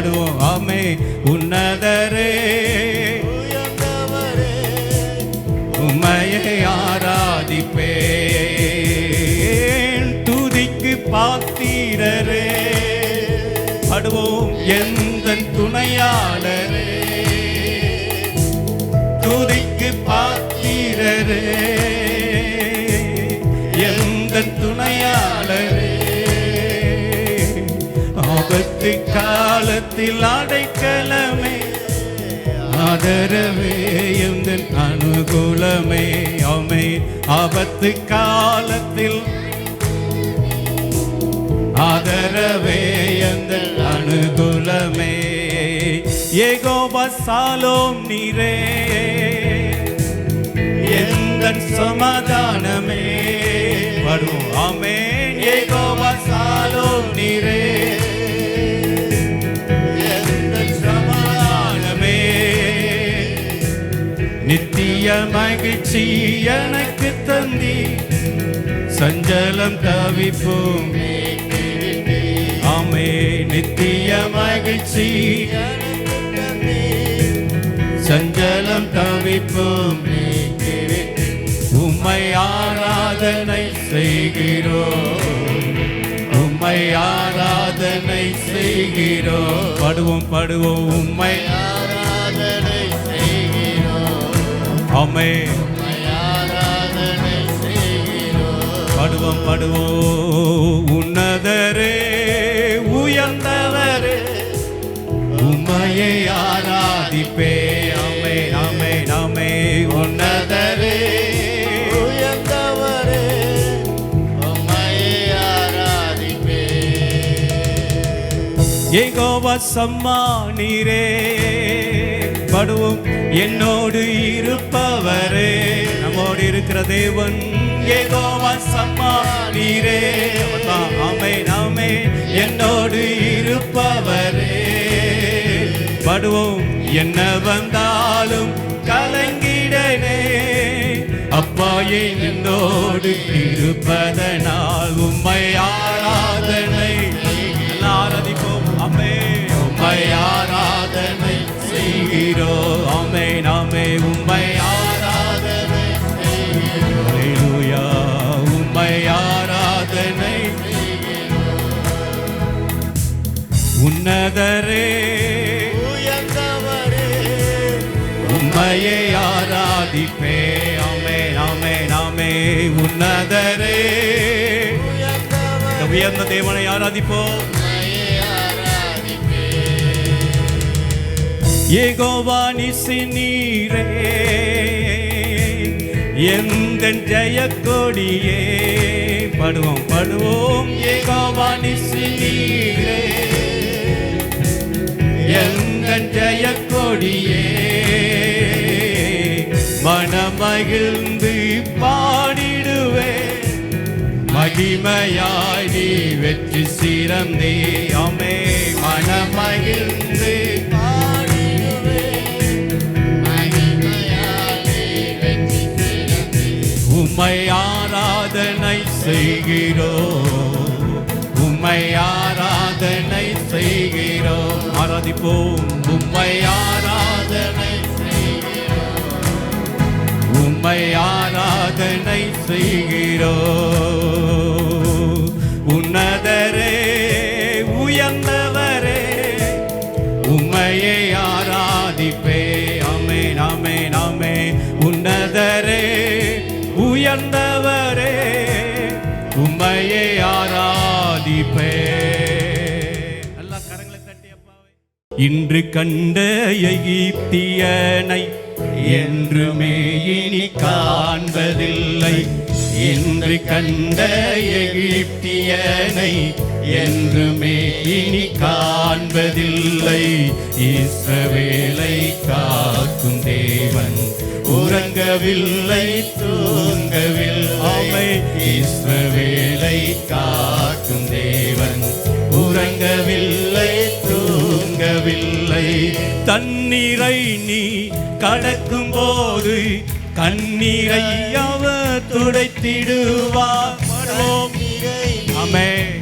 பாடுவோம். ஆமே உன்னதரே உம்மையை ஆராதிப்பேன். துதிக்கு பாத்திரரே பாடுவோம். எந்தன் துணையாளரே துதிக்கு பாத்திரரே எந்தன் துணையாளரே. ஆபத்து காலத்தில் அடைக்கலமே ஆதரவே எந்தன் அனுகூலமே. ஆமே ஆபத்து காலத்தில் ஆதரவே எந்தன் அனுகூலமே. யெகோவா சாலோம் நீரே எந்தன் சமாதானமே. பாடுவோம். ஆமென். யெகோவா சாலோம் நீரே எந்தன் சமாதானமே. நித்திய மகிழ்ச்சி எனக்கு தந்தி சஞ்சலம் தவிப்போம். ஆமே நித்திய மகிழ்ச்சி சஞ்சலம் தவிப்போம். உம்மை ஆராதனை செய்கிறோம். உம்மை ஆராதனை செய்கிறோம். படுவோம் படுவோம். உம்மை ஆராதனை செய்கிறோம். ஆமே ஆராதனை செய்கிறோம். படுவோம் படுவோம். உன்னதரே உயர்ந்தவரே உம்மையை ஆராதிப்பே. ஆமே ஆமே ஆமே. உன்னதரே உயர்ந்தவரே உம்மையை ஆராதிப்பே. யெகோவா சம்மா நீரே படுவோம். என்னோடு இருப்பவரே நம்மோடு இருக்கிற தேவன் யெகோவா சம்மா நீரே. ஆமே ஆமே. என்னோடு இருப்பவரே படுவோம். என்ன வந்தாலும் கலங்கிடனே அப்பாயே என்னோடு இருப்பதனால் உம்மை ஆராதனை ஆராதிப்போம். அம்மே உம்மை ஆராதனை செய்கிறோம். ஆமே நாமே உம்மை ஆராதனை செய்கிறோம். அல்லேலூயா. உம்மை ஆராதனை உன்னதரே உயர்ந்தவரே உம்மையை ஆராதிப்பே. ஆமே ஆமே ஆமே. உன்னதரே உயர்ந்த தேவனை ஆராதிப்போம். யெகோவா நிசி நீரே எந்தன் ஜெயக்கொடியே. படுவோம் படுவோம். யெகோவா நிசி நீரே எந்தன் ஜெயக்கொடியே. மனமகிழ்ந்து பாடிடுவே மகிமையாய் நீ வெற்றி சிறந்தே. ஆமே மனமகிழ்ந்து பாடிடுவே மகிமையாய் நீ வெற்றி சிறந்தே. உம்மை ஆராதனை செய்கிறோம். உம்மை ஆராதனை செய்கிறோம். ஆராதிப்போம். உம்மை ஆராதனை செய்கிறோம். உம்மை ஆராதனை செய்கிறோம். உன்னதரே உயர்ந்தவரே உம்மையை ஆராதிப்பே. ஆமே நாமே நாமே. உன்னதரே உயர்ந்தவரே உம்மையை ஆராதிப்பே. எல்லா கரங்களை தட்டி அப்பாவே. இன்று கண்ட எகிப்தியனை என்றுமே இனி காண்பதில்லை. இன்று கண்ட எகிப்தியனை என்றுமே இனி காண்பதில்லை. இஸ்ரவேலை காக்கும் தேவன் உறங்கவில்லை தூங்கவில்லை. இஸ்ரவேலை காக்கும் தேவன் உறங்கவில்லை தூங்கவில்லை. தண்ணீரை நீ கடக்கும் போது கண்ணீரை அவர் துடைத்திடுவார்.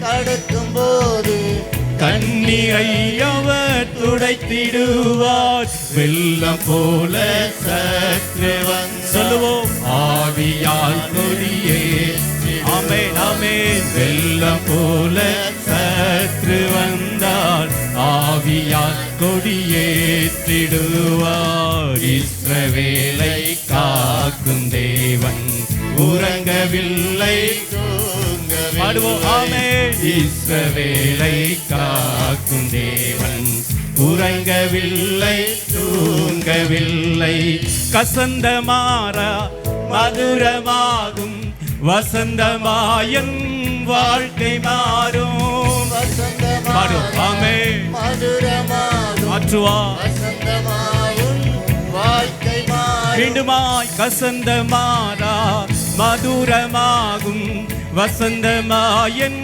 கடக்கும் போது கண்ணீரை அவர் துடைத்திடுவார். வெள்ளம் போல சற்று சொல்லுவோம், ஆவியால் கொடியே. ஆமென் ஆமென். வெள்ளம் போல சற்று வந்தால் ஆவியால் கொடியேற்றிடுவார். இஸ்ரவேலை காக்கும் தேவன் உறங்கவில்லை, பாடுவோம் ஆமென். இஸ்ரவேலை காக்கும் தேவன் உறங்கவில்லை, தூங்கவில்லை. கசந்த மாறா மதுரமாகும், வசந்தமாயன் வாழ்க்கை மாறும். பாடுவோம் ஆமென். மாற்றுவார் மீண்டுமாய். கசந்த மாறா மதுரமாகும், வசந்தமாயன்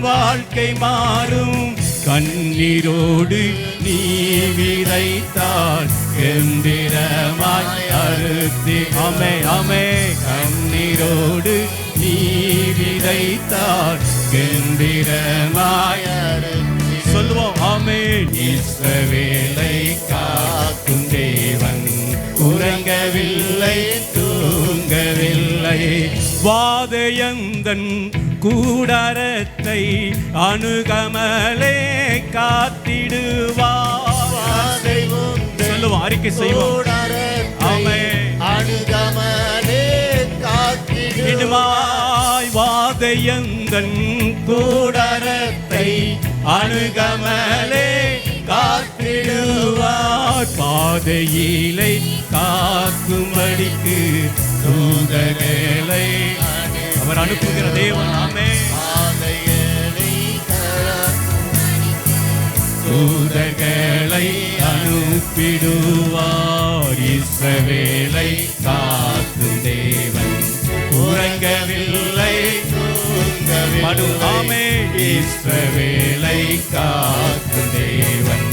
வாழ்க்கை மாறும். கண்ணீரோடு நீ விதைத்தால் கெம்பிரமாய் அறுத்தி. ஆமே ஆமே. கண்ணீரோடு நீ விதைத்தால் கெம்பிரமாய் அறுத்தி. சொல்லுவோம் ஆமென். இஸ்ரவேலை காக்கும் தேவன் உறங்கவில்லை, தூங்கவில்லை. வாதையந்தன் கூடாரத்தை அணுகமலே காத்திடுவார். சொல்லுவோம், அறிக்கை செய்வோம். அணுகமலே காத்திடுவாய். வாதையந்தன் கூடாரத்தை அணுகமலே காத்திடுவார். பாதையிலை காக்கும்படிக்கு தூதர்களை அவர் அனுப்புகிற தேவன். ஆமென். தூதர்களை அனுப்பிடுவார். இஸ்ரவேலை காக்கும் தேவன் உறங்கவில்லை, தூங்கவில்லை. ஆமென். இஸ்ரவேலை காக்கும் தேவன்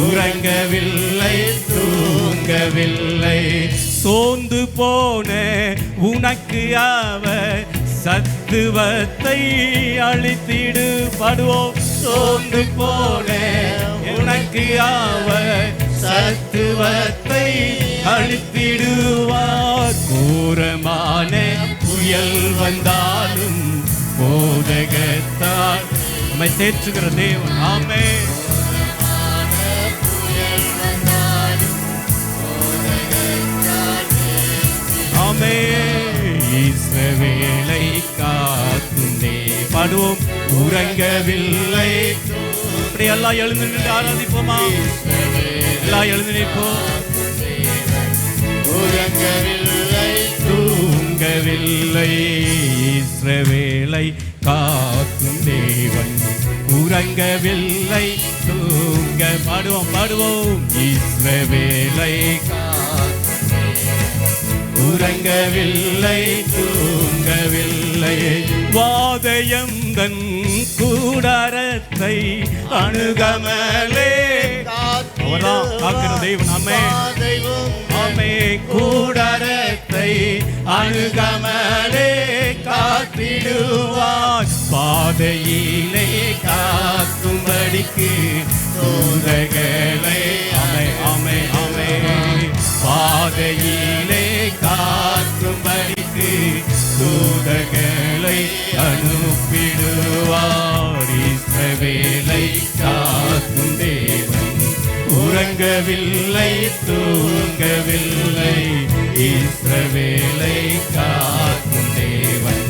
உறங்கவில்லை, தூங்கவில்லை. சோர்ந்து போன உனக்கு அவர் சத்துவத்தை அளித்திடு. பாடுவோம். சோர்ந்து போன உனக்கு அவர் சத்துவத்தை அளித்திடுவார். கோரமான புயல் வந்தாலும் போதகத்தால் நம்மை தேற்றுகிற தேவன். ஆமென். இஸ்ரவேலை காக்கும் தேவன். பாடுவோம். உறங்கவில்லை. இப்படி எல்லாம் எழுந்து நின்று ஆராதிப்போமா? எல்லாம் எழுந்து நிற்போம். உறங்கவில்லை, தூங்கவில்லை. இஸ்ரவேலை காக்கும் தேவன் உறங்கவில்லை, தூங்க. பாடுவோம் பாடுவோம். இஸ்ரவேலை உறங்கவில்லை, தூங்கவில்லை. வாதையந்தன் கூடாரத்தை அணுகமலே காக்கிற தெய்வம். ஆமே. கூடாரத்தை அணுகமலே காத்திடுவார். பாதையிலே காக்கும்படிக்கு தூதர்களை. ஆமே ஆமே ஆமே. பாதையிலே காக்கும்படிக்கு தூதர்களை அனுப்பிடுவார். இஸ்ரவேலை காக்கும் தேவன் உறங்கவில்லை, தூங்கவில்லை. இஸ்ரவேலை காக்கும் தேவன்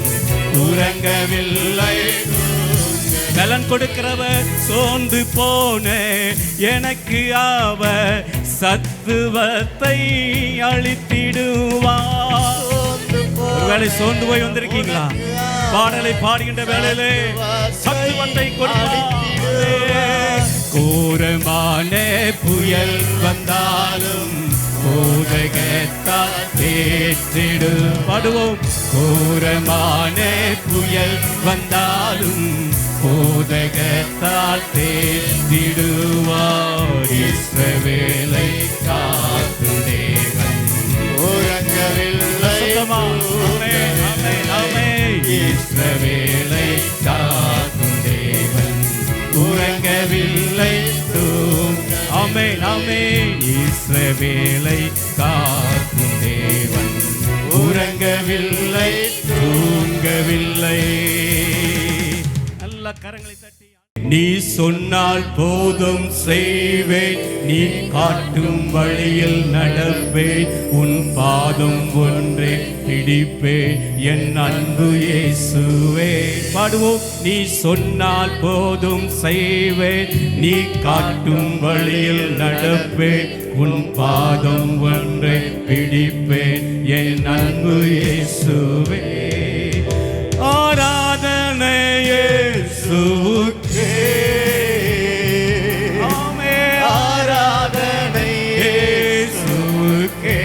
உறங்கவில்லை. பலன் கொடுக்கிறவர் சோர்ந்து போன எனக்கு அவர் சத்துவத்தை அளித்திடுவார். ஒருவேளை சோர்ந்து போய் வந்திருக்கீங்களா? பாடலை பாடுகின்ற வேளையிலே சத்துவத்தை கொடுப்பார். கோரமான புயல் வந்தாலும் போதகத்தால் தேற்றிடு. பாடுவோம். கோரமான புயல் வந்தாலும் போதகத்தால் தேற்றிடுவார். இஸ்ரவேலை காக்கும் தேவன் உறங்கவில்லை. இஸ்ரவேலை காக்கும் தேவன் உறங்கவில்லை. ஆமென் ஆமென். இஸ்ரவேலை காக்கும் தேவன் உறங்கவில்லை தூங்கவில்லை. நல்ல கரங்களை தட்டி. நீ சொன்னால் போதும் செய்வேன், நீ காட்டும் வழியில் நடப்பேன், உன் பாதம் ஒன்றே பிடிப்பேன் என் அன்பு இயேசுவே. பாடுவோம். நீ சொன்னால் போதும் செய்வேன், நீ காட்டும் வழியில் நடப்பேன், உன் பாதம் ஒன்றை பிடிப்பேன் என் அன்பு இயேசுவே. ஆராதனை இயேசுவுக்கே, ஆமென். ஆராதனை இயேசுவுக்கே,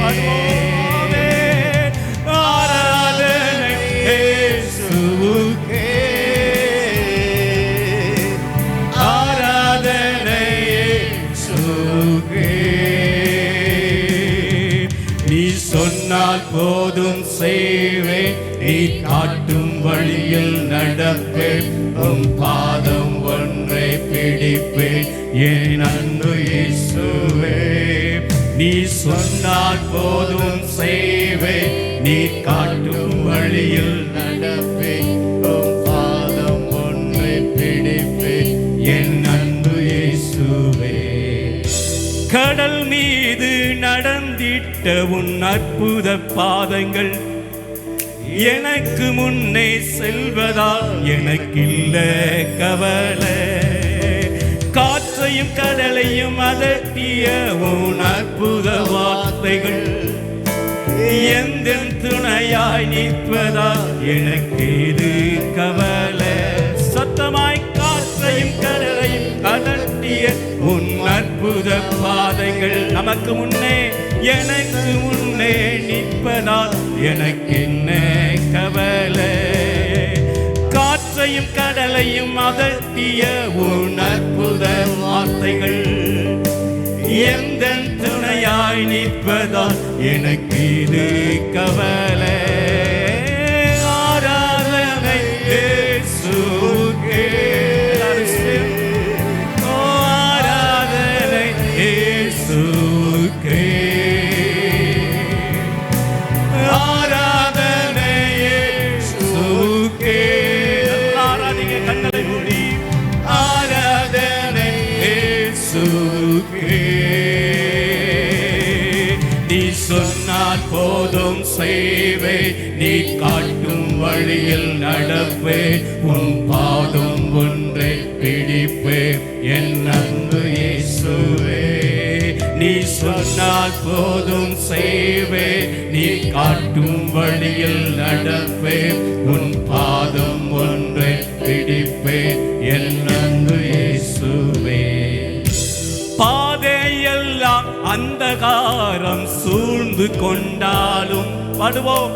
ஆமென். ஆராதனை இயேசுவுக்கே, ஆராதனை இயேசுவுக்கே. நீ சொன்னால் போதும் செய்வேன், நீ காட்டும் வழியில் நடப்பேன், உன் பாதம் ஒன்றை பிடிப்பேன் என் அன்பு இயேசுவே. நீ சொன்னால் போதும் செய்வேன், நீ காட்டும் வழியில் நடப்பேன், உன் பாதம் ஒன்றை பிடிப்பேன் என் அன்பு இயேசுவே. கடல் மீது நடந்திட்ட உன் அற்புத பாதங்கள் எனக்கு முன்னே செல்வதால் எனக்கில்ல கவலை. காற்றையும் கடலையும் அதட்டிய உன் அற்புத வார்த்தைகள் எந்த துணையாய் நிற்பதால் எனக்கு இது கவலை. சத்தமாய் காற்றையும் கடலையும் அதட்டிய உன் அற்புத பாதைகள் நமக்கு முன்னே எனக்கு முன்னே நிற்பதால் எனக்கு என்ன கவலை. காற்றையும் கடலையும் அதட்டிய உன் அற்புத வார்த்தைகள் எந்த துணையாய் நிற்பதால் எனக்கு இது கவலை. ஆராதனை இயேசுவுக்கே, ஆராதனை இயேசுவுக்கே, ஆராதனை இயேசுவுக்கே. ஆராதிங்க கண்களை மூடி. ஆராதனை இயேசுவுக்கே. நீ சொன்னால் போதும் செய்வேன், நீ காட்டும் வழியில் நடப்பேன், உன் பாதம் ஒன்றை பிடிப்பேன் என் அன்பு இயேசுவே. நீ சொன்னால் போதும் செய்வேன், நீ காட்டும் வழியில் நடப்பேன், உன் பாதம் ஒன்றை பிடிப்பேன் என் அன்பு இயேசுவே. பாதையெல்லாம் அந்தகாரம் சூழ்ந்து கொண்டாலும் படுவோம்,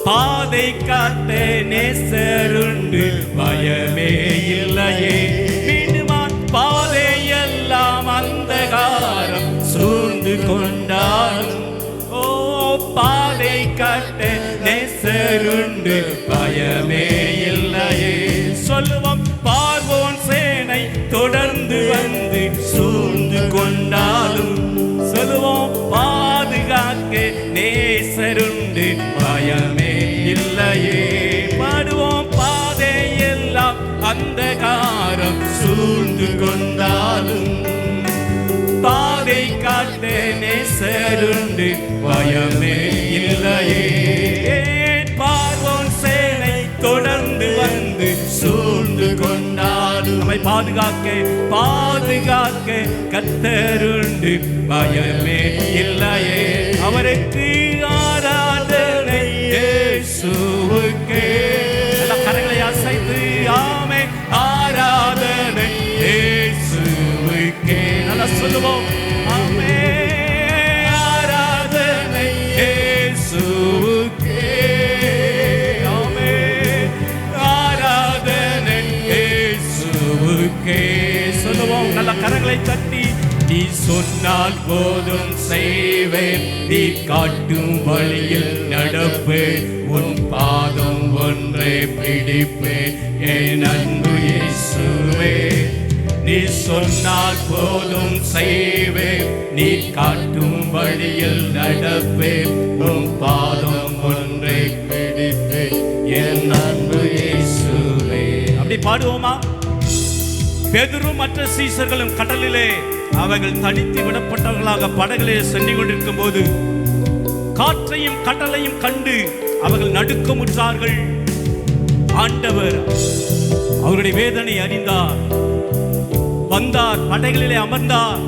பாதை காட்ட நேசருண்டு பயமே இல்லையே. மீண்டுமான் பாதையெல்லாம் அந்தகாரம் சூழ்ந்து கொண்டாலும், ஓ பாதை காட்ட நேசருண்டு பயமே இல்லையே. சொல்லுவோம். பார்வோன் சேனை தொடர்ந்து வந்து சூழ்ந்து கொண்டாலும், சொல்லுவோம் பாதுகாக்க நேசருண்டு பயமே இல்லையே. பாடுவோம். பாதையெல்லாம் அந்தகாரம் சூழ்ந்து கொண்டாலும், பாதை காட்ட நேசருண்டு பயமே இல்லையே. பார்வோன் சேனை தொடர்ந்து வந்து சூழ்ந்து கொண்டாலும், நம்மை பாதுகாக்க பாதுகாக்க கர்த்தருண்டு பயமே இல்லையே. அவருக்கு ஆராதனை இயேசுவுக்கே. கரங்களை அசைத்து ஆமென். ஆராதனை இயேசுவுக்கே. நல்லா சொல்லுவோம். ஆமென். ஆராதனை இயேசுவுக்கே. ஆமென். ஆராதனை இயேசுவுக்கே. சொல்லுவோம். நல்ல கரங்களை தட்டி. நீ சொன்னால் போதும் செய்வேன், நீ காட்டும் வழியில் நடப்பேன், உன் பாதம் ஒன்றை பிடிப்பேன் என் அன்பு இயேசுவே. நீ சொன்னால் போதும் செய்வேன், நீ காட்டும் வழியில் நடப்பேன், உன் பாதம் ஒன்றை பிடிப்பேன் என் அன்பு இயேசுவே. அப்படி பாடுவோமா? பேதுரும் மற்ற சீசர்களும் கடலிலே அவர்கள் தனித்து விடப்பட்டவர்களாக படகிலே சென்று கொண்டிருக்கும் போது காற்றையும் கடலையும் கண்டு அவர்கள் நடுக்கமுற்றார்கள். ஆண்டவர் அவருடைய வேதனை அறிந்தார், வந்தார், படகிலே அமர்ந்தார்.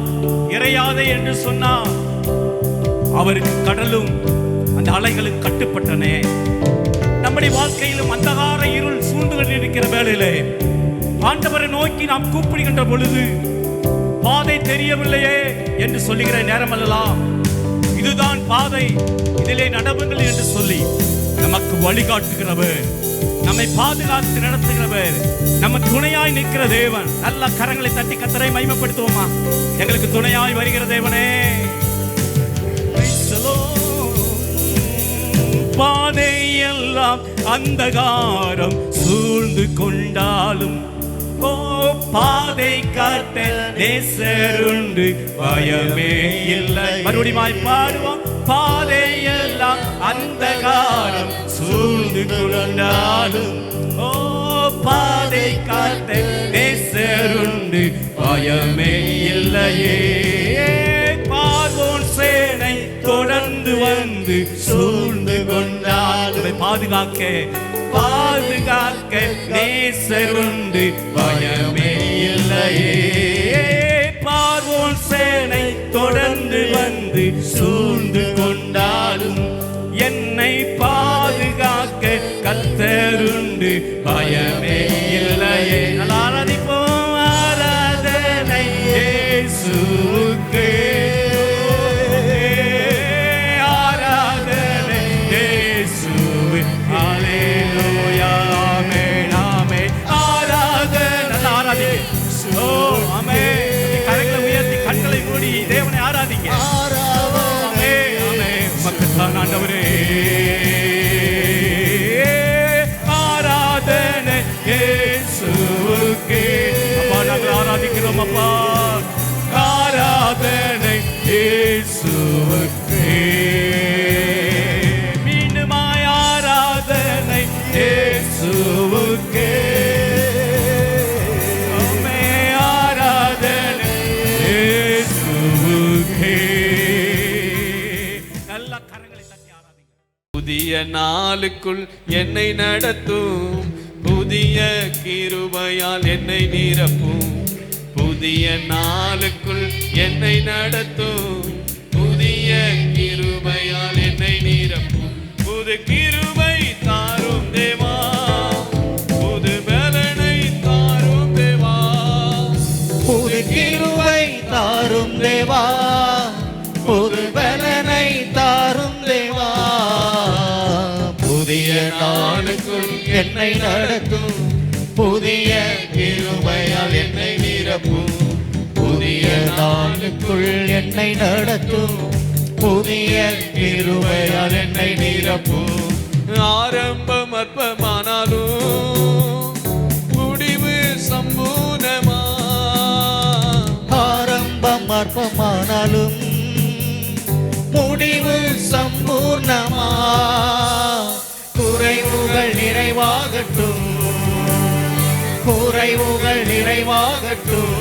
இறையாதே என்று சொன்னார். அவருக்கு கடலும் அந்த அலைகளும் கட்டுப்பட்டன. நம்முடைய வாழ்க்கையிலும் அந்தகார இருள் சூழ்ந்து கொண்டிருக்கிற வேளையிலே ஆண்டவரை நோக்கி நாம் கூப்பிடுகின்ற பொழுது பாதை தெரியவில்லையே என்று சொல்லுகிற நேரமெல்லாம் இதுதான் பாதை, இதிலே நடவுங்கள் என்று சொல்லி நமக்கு வழிகாட்டுகிறவர், நம்மை பாதுகாத்து நடத்துகிறவர், நம்ம துணையாய் நிற்கிற தேவன். நல்ல கரங்களை தட்டி கர்த்தரை மகிமைப்படுத்துவோமா? எங்களுக்கு துணையாய் வருகிற தேவனே. பாதையெல்லாம் அந்தகாரம் சூழ்ந்து கொண்டாலும் ஓ பாதை காட்ட நேசருண்டு, பயமே இல்லை. மறுபடியும் பாடுவோம். பாதையெல்லாம் அந்தகாரம் சூழ்ந்து கொண்டாலும் ஓ பாதை காட்ட நேசருண்டு, பயமே இல்லையே. பார்வோன் சேனை தொடர்ந்து வந்து சூழ்ந்து கொண்டாலும் பாதுகாக்க நேசருண்டு, பயமே இல்லையே. பார்வோன் சேனை தொடர்ந்து வந்து சூழ்ந்து கொண்டாலும் என்னை பாதுகாக்க கர்த்தருண்டு, பயமே இல்லையே. ஆராதிப்போம். ஆராதனை இயேசுவுக்கே, ஆராதனை இயேசுவே. ஹல்லேலூயா, ஆமென், ஆமென். ஆராதனை, ஆராதனை. ஓ ஆமென். கரங்களை உயர்த்தி கண்களை மூடி தேவனை ஆராதிங்க. ஆமென், ஆமென். உமக்குத்தான் ஆண்டவரே. ஆராதனை இயேசுவுக்கே. அப்பா நாங்கள் ஆராதிக்கிறோம் அப்பா. ஆராதனை இயேசுவுக்கே. மீண்டுமாய் ஆராதனை இயேசுவுக்கே. புதிய நாளுக்குள் என்னை நடத்தும், புதிய கிருபையால் என்னை நிரப்பும். புதிய நாளுக்குள் என்னை நடத்தும், புதிய கிருபையால் என்னை நிரப்பும். புது கிருபை தாரும் தேவா, புது பலனை தாரும் தேவா. புது கிருபை தாரும் தேவா, புது பலனை தாரும் தேவா. புதிய நாளுக்குள் என்னை நடத்தும், புதிய கிருபையால் என்னை நிரப்பும். புதிய நாளுக்குள் என்னை நடத்தும், புதிய கிருபையால் என்னை நிரப்பும். ஆரம்பம் அற்பமானாலும் முடிவு சம்பூர்ணமா, ஆரம்பம் அற்பமானாலும் முடிவு சம்பூர்ணமா. குறைவுகள் நிறைவாகட்டும், குறைவுகள் நிறைவாகட்டும்.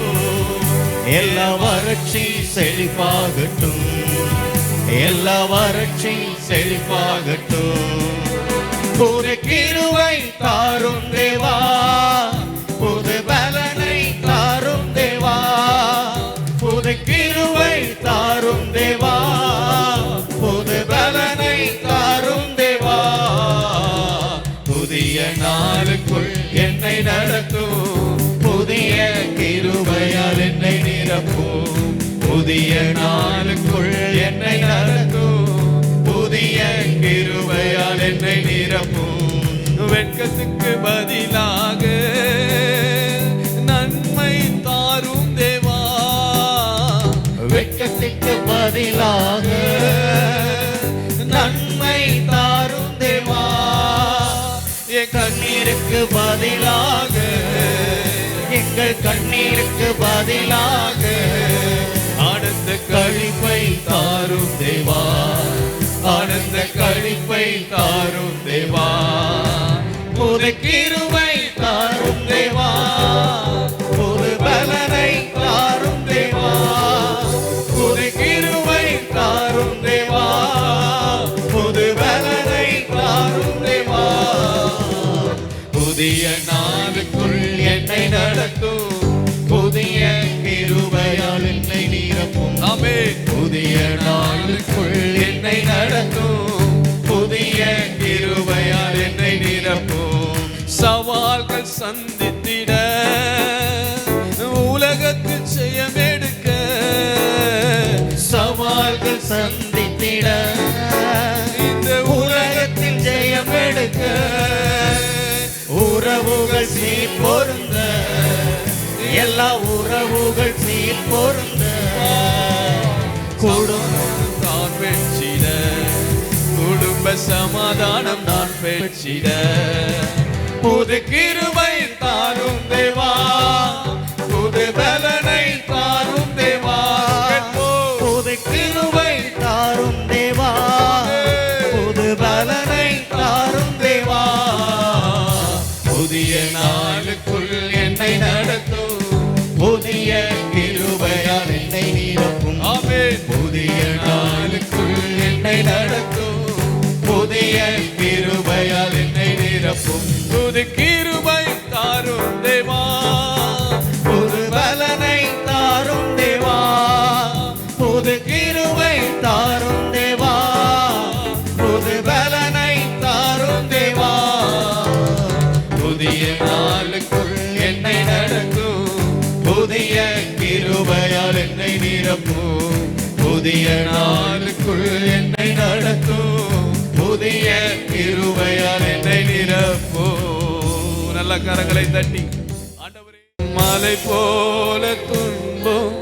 எல்லா வறட்சி செழிப்பாகட்டும், எல்லா வறட்சி செழிப்பாகட்டும். புது கிருபை தாரும் தேவா, புது பலனை தாரும் தேவா. புது கிருபை தாரும் தேவா, புது பலனை தாரும் தேவா. புதிய நாளுக்குள் என்னை நடத்தும், புதிய கிருபையால் என்னை நிரப்பும். புதிய நாளுக்குள் என்னை நடத்தும், புதிய கிருபையால் என்னை நிரப்பும். வெட்கத்துக்கு பதிலாக நன்மை தாரும் தேவா, வெட்கத்துக்கு பதிலாக நன்மை தாரும் தேவா. என் கண்ணீருக்கு பதிலாக எங்கள் கண்ணீருக்கு பதிலாக ஆனந்த களிப்பை தாரும் தேவா, ஆனந்த களிப்பை தாரும் தேவா, புது கிருபை தாரும் தேவா, புது பலனை தாரும் தேவா, புது கிருபை தாரும் தேவா, புது பலனை தாரும் தேவா, புதிய நாளுக்குள் என்னை நடத்தும், புதிய கிருபையால் என்னை நிரப்பும். ஆமென். புதிய நாளுக்குள் என்னை நடத்தும், புதிய கிருபையால் என்னை நிரப்பும். சவால்கள் சந்தித்திட உலகத்து ஜெயம் எடுக்க, சவால்கள் சந்தித்திட இந்த உலகத்தில் ஜெயம் எடுக்க, உறவுகள் சீர் பொருந்த, எல்லா உறவுகள் சீர் பொருந்த, குடும்பம் தான் பெற்றிட, குடும்ப சமாதானம் நான் பெற்றிட, புது கிருபை தாரும் தேவா, புது பலனை தாரும் தேவா, புது கிருபை தாரும் தேவா, புது பலனை தாரும் தேவா, புதிய நாளுக்குள் என்னை நடத்தும், புதிய கிருபையால் என்னை நிரப்பும். ஆமென். புதிய நாளுக்குள் என்னை நடத்தும், புதிய கிருபையால் என்னை நிரப்பும். புது கிருபை தாரும் தேவா, புது பலனை தாரும் தேவா, புது கிருபை தாரும் தேவா, புது பலனை தாரும் தேவா, புதிய நாளுக்குள் என்னை நடத்தும், புதிய கிருபையால் என்னை நிரப்பும். புதிய நாளுக்குள் என்னை நடத்தும், புதிய கிருபையால் என்னை நிரப்பும். நல்ல கரங்களை தட்டி ஆண்டவரே. மலை போல துன்பம்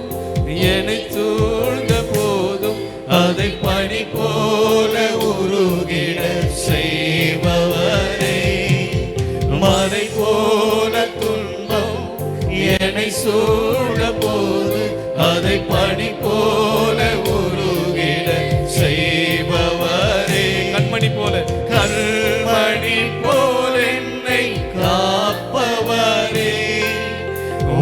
என்னை சூழ்ந்த போதும், அதை பனி போல உருகிட செய்பவரே, மலை போல துன்பம் என்னை சூழ போது, அதை பனி போல உருகிட செய்பவரே, கண்மணி போல கண்மணி போல என்னை காப்பவரே,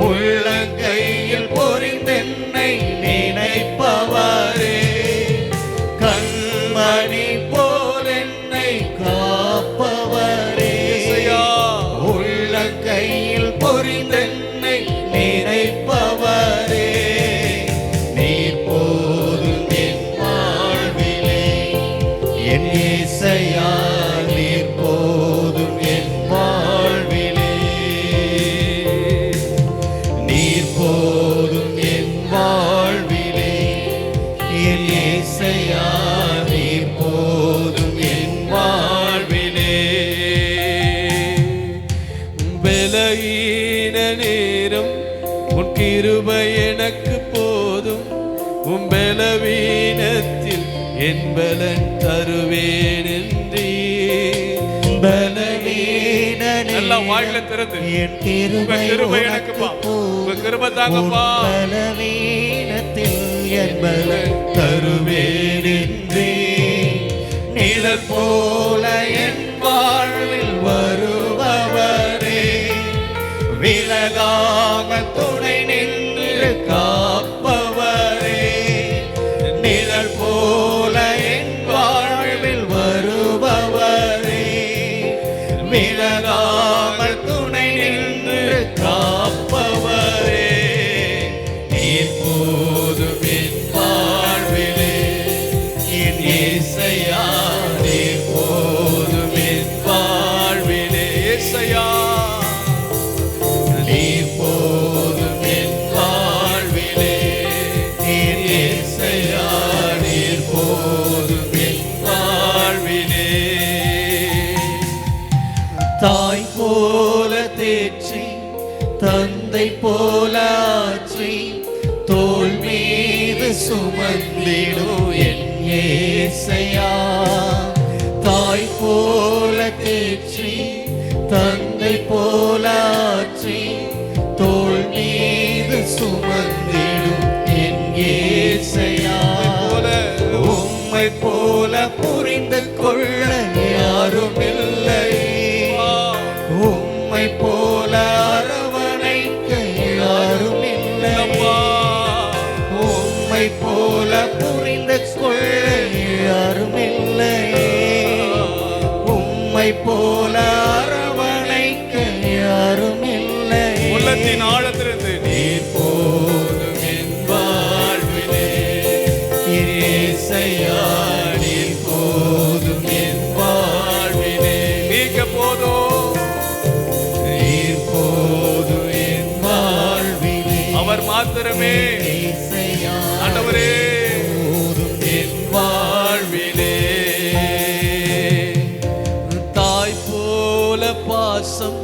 உள்ளங்கையில் பொறிந்தென்னை நினைப்பவரே, கண்மணி போல் என்னை காப்பவரே, உள்ளங்கையில் பொறிந்தென்னை நினைப்பவரே, நீர் போதும் என் வாழ்விலே, என் இயேசையா நீர் போதும் என் வாழ்விலே, நீர் போதும் என் வாழ்விலே, என் இயேசையா நீர் போதும் என் வாழ்விலே. பலவீன நேரம் உன் கிருபை எனக்கு போதும், உன் பலவீனத்தில் என் பலன் தருவேன் என்றே. பலவீன நல்லா வாயில திறந்து என் கிருபை எனக்குப்பா, உங்க கிருபை தாங்கப்பா. பலவீனத்தில் என் பலன் தருவேன் என்றே, நிழல் போல என் வாழ்வில் வருபவரே, விலகாம துணை நின்று காப்பவரே, நிழல் போல என் வாழ்வில் வருபவரே, விலகாமல் துணை நின்று காப்பவரே, நீர் போதும் என் வாழ்விலே, என் இயேசையா நீர் போதும் என் வாழ்விலே, இயேசையா நீர் போதும் என் வாழ்விலே, என் இயேசையா நீர் போதும் என் வாழ்விலே. தாய் போல தேற்றி, தந்தை போல ஆற்றி, தோள் மீது சுமந்திடும் என் இயேசையா, தாய் போல தேற்றி, தந்தை போல ஆற்றி, தோள் ஏசையா உம்மை போல புரிந்து கொள்ள யாரும் இல்லை, உம்மை போல அரவணைக்க யாரும் இல்லை, உம்மை போல புரிந்து கொள்ள யாரும் இல்லை, உம்மை போல அரவணைக்க யாரும் இல்லை. உள்ளத்தின் ஆழத்திலிருந்து நீர் போதும் என் வாழ்விலே ஏசையா, நீர் போதும் என் வாழ்விலே. நீங்க போதும், நீர் போதும் என் வாழ்விலே. அவர் மாத்திரமே ஏசையா, ஆண்டவரே போதும் என் வாழ்விலே. தாய் போல பாசம்,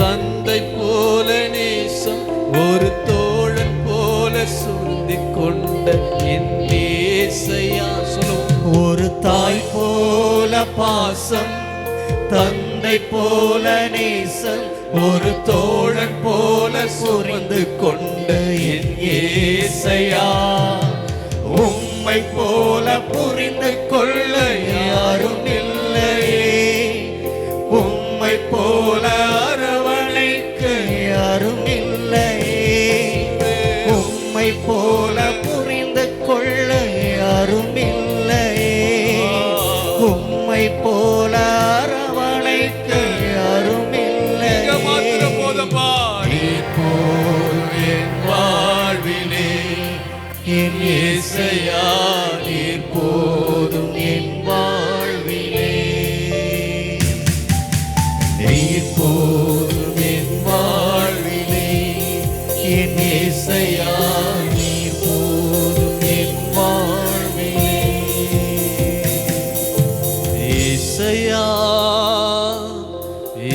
தந்தை போல நேசம், ஒரு தோழன் போல சுருந்திக் கொண்ட என் ஏசையா. சொல்லுவோம். ஒரு தாய் போல பாசம், தந்தை போல நேசம், ஒரு தோழன் போல சுரிந்து கொண்ட என் ஏசையா. உம்மை போல புரிந்து கொள்ள யாரும் இல்லையே, உம்மை போல அரவணைக்க யாரும் இல்லையே, உம்மை போல புரிந்து கொள்ள யாரும் இல்லையே, உம்மை போல அரவணைக்க யாரும் இல்லை. நீங்க மாத்திரம் போதப்பா. நீர் போதும் என் வாழ்விலே என் ஏசையா, நீர் போதும் என் வாழ்விலே. நீர் போதும் என் வாழ்விலே என் ஏசையா, நீர் போதும் என் வாழ்விலே. ஏசையா,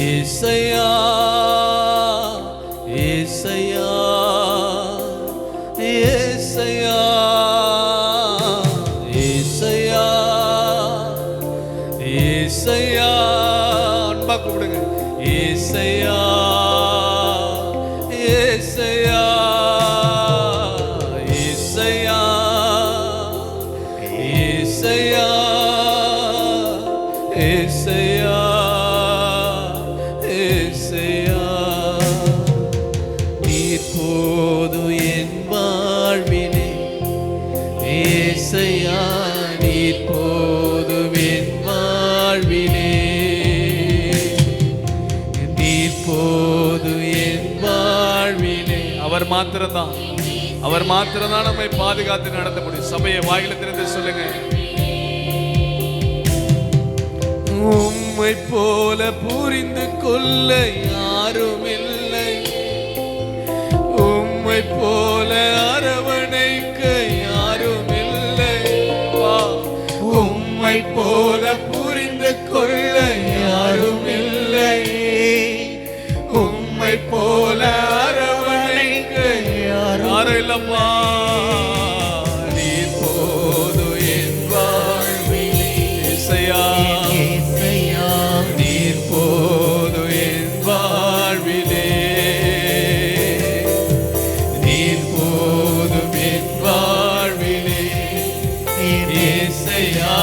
ஏசையா, ஏசையா, ஏசையா, ஏசையா, ஏசையா. அன்பா கூப்பிடுங்க. ஏசையா, ஏசையா, ஏசையா, ஏசையா, ஏசையா, ஏசையா. நீர் போதும் என் வாழ்விலே ஏசையா, நீர் போதும் என் வாழ்விலே. நீர் போதும் என் வாழ்விலே. அவர் மாத்திரம்தான், அவர் மாத்திரம்தான் நம்மை பாதுகாத்து நடத்த முடியும். சபையை வாயில திறந்து சொல்லுங்க. உம்மை போல புரிந்து கொள்ள யாரும் இல்லை, உம்மை போல அரவணைக்க யாரும் இல்லை, உம்மை போல புரிந்து கொள்ள யாரும் இல்லை, உம்மை போல அரவணைக்க யாரும் இல்லப்பா. நீர் போதும் என் வாழ்விலே. ஏசையா, ஏசையா, நீர் போதும் என் வாழ்விலே. நீர் போதும் என் வாழ்விலே. ஏசையா,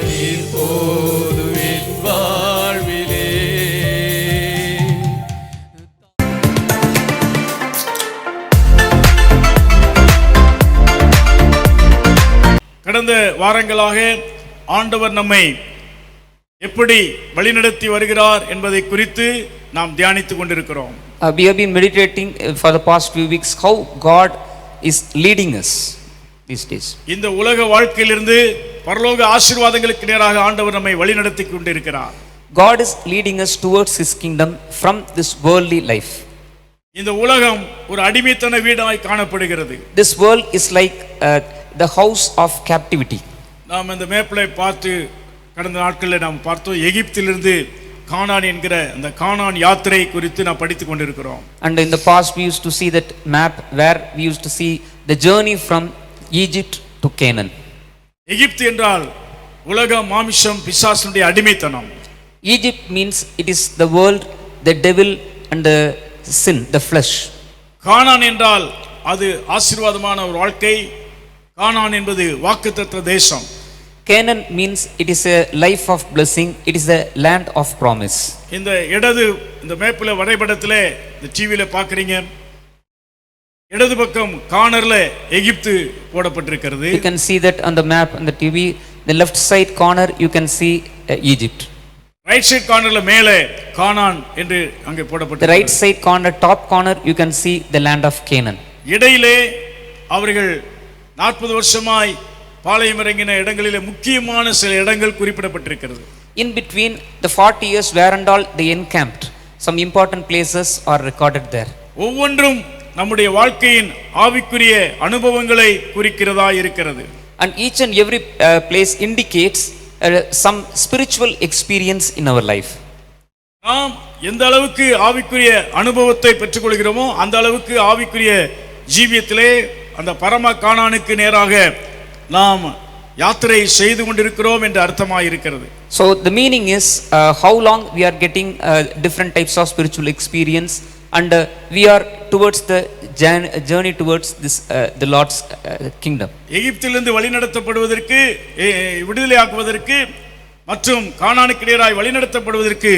நீர் போதும் என் வாழ்விலே. கடந்த வாரங்களாக ஆண்டவர் நம்மை எப்படி வழிநடத்தி வருகிறார் என்பதை குறித்து நாம் தியானித்துக் கொண்டிருக்கிறோம். We have been meditating for the past few weeks how God is leading us these days. இந்த உலக வாழ்க்கையிலிருந்து பரலோக ஆசீர்வாதங்களுக்கு நேராக ஆண்டவர் நம்மை வழிநடத்தி கொண்டிருக்கிறார். God is leading us towards His kingdom from this worldly life. இந்த உலகம் ஒரு அடிமைத்தன வீடாய் காணப்படுகிறது. This world is like the house of captivity. நாம் இந்த மேப்பிளை பார்த்து கடந்த நாட்களில் நாம் பார்த்தோம். எகிப்திலிருந்து கானான் என்கிற அந்த கானான் யாத்திரை குறித்து நாம் படித்துக் கொண்டிருக்கிறோம். And in the past we used to see that map where we used to see the journey from Egypt to Canaan. எகிப்து என்றால் உலக மாமிசம் பிசாசுடைய அடிமைத்தனம். Egypt means it is the world, the devil and the sin, the flesh. கானான் என்றால் அது ஆசீர்வாதமான ஒரு வாழ்க்கை, கானான் என்பது வாக்குத்தத்த தேசம். Canaan means it is a life of blessing, it is a land of promise. இந்த இந்த மேப்பில் வரைபடத்தில் இந்த டிவியில பார்க்குறீங்க, இடது பக்கம் கார்னர்ல எகிப்து போடப்பட்டிருக்கிறது. You can see that on the map on the TV. The left side corner you can see Egypt. Right side கார்னர்ல மேலே கானான் என்று அங்கே The போடப்பட்டிருக்கிறது. right side corner, top corner, you can see the land of Canaan. இடையிலே அவர்கள் 40 வருஷமாய் பாளையம் இறங்கின இடங்களிலே முக்கியமான சில இடங்கள் குறிப்பிடப்பட்டிருக்கிறது. In between the 40 years where and all they encamped, some important places are recorded there. ஒவ்வொன்றும் நம்முடைய வாழ்க்கையின் ஆவிக்குரிய அனுபவங்களை குறிக்கிறதா இருக்கிறது. And each and every place indicates some spiritual experience in our life. நாம் எந்த அளவுக்கு ஆவிக்குரிய அனுபவத்தை பெற்றுக்கொள்கிறோமோ அந்த அளவுக்கு ஆவிக்குரிய ஜீவியத்திலே அந்த பரம கானானுக்கு நேராக நாம் யாத்திரை செய்து கொண்டிருக்கிறோம் என்று அர்த்தமாக இருக்கிறது. So the meaning is how long we are getting different types of spiritual experience, and we are towards the journey towards this the Lord's kingdom. எகிப்திலிருந்து வழிநடத்தப்படுவதற்கு, விடுதலையாக்குவதற்கு மற்றும் கானானுக்கு நேராய் வழிநடத்தப்படுவதற்கு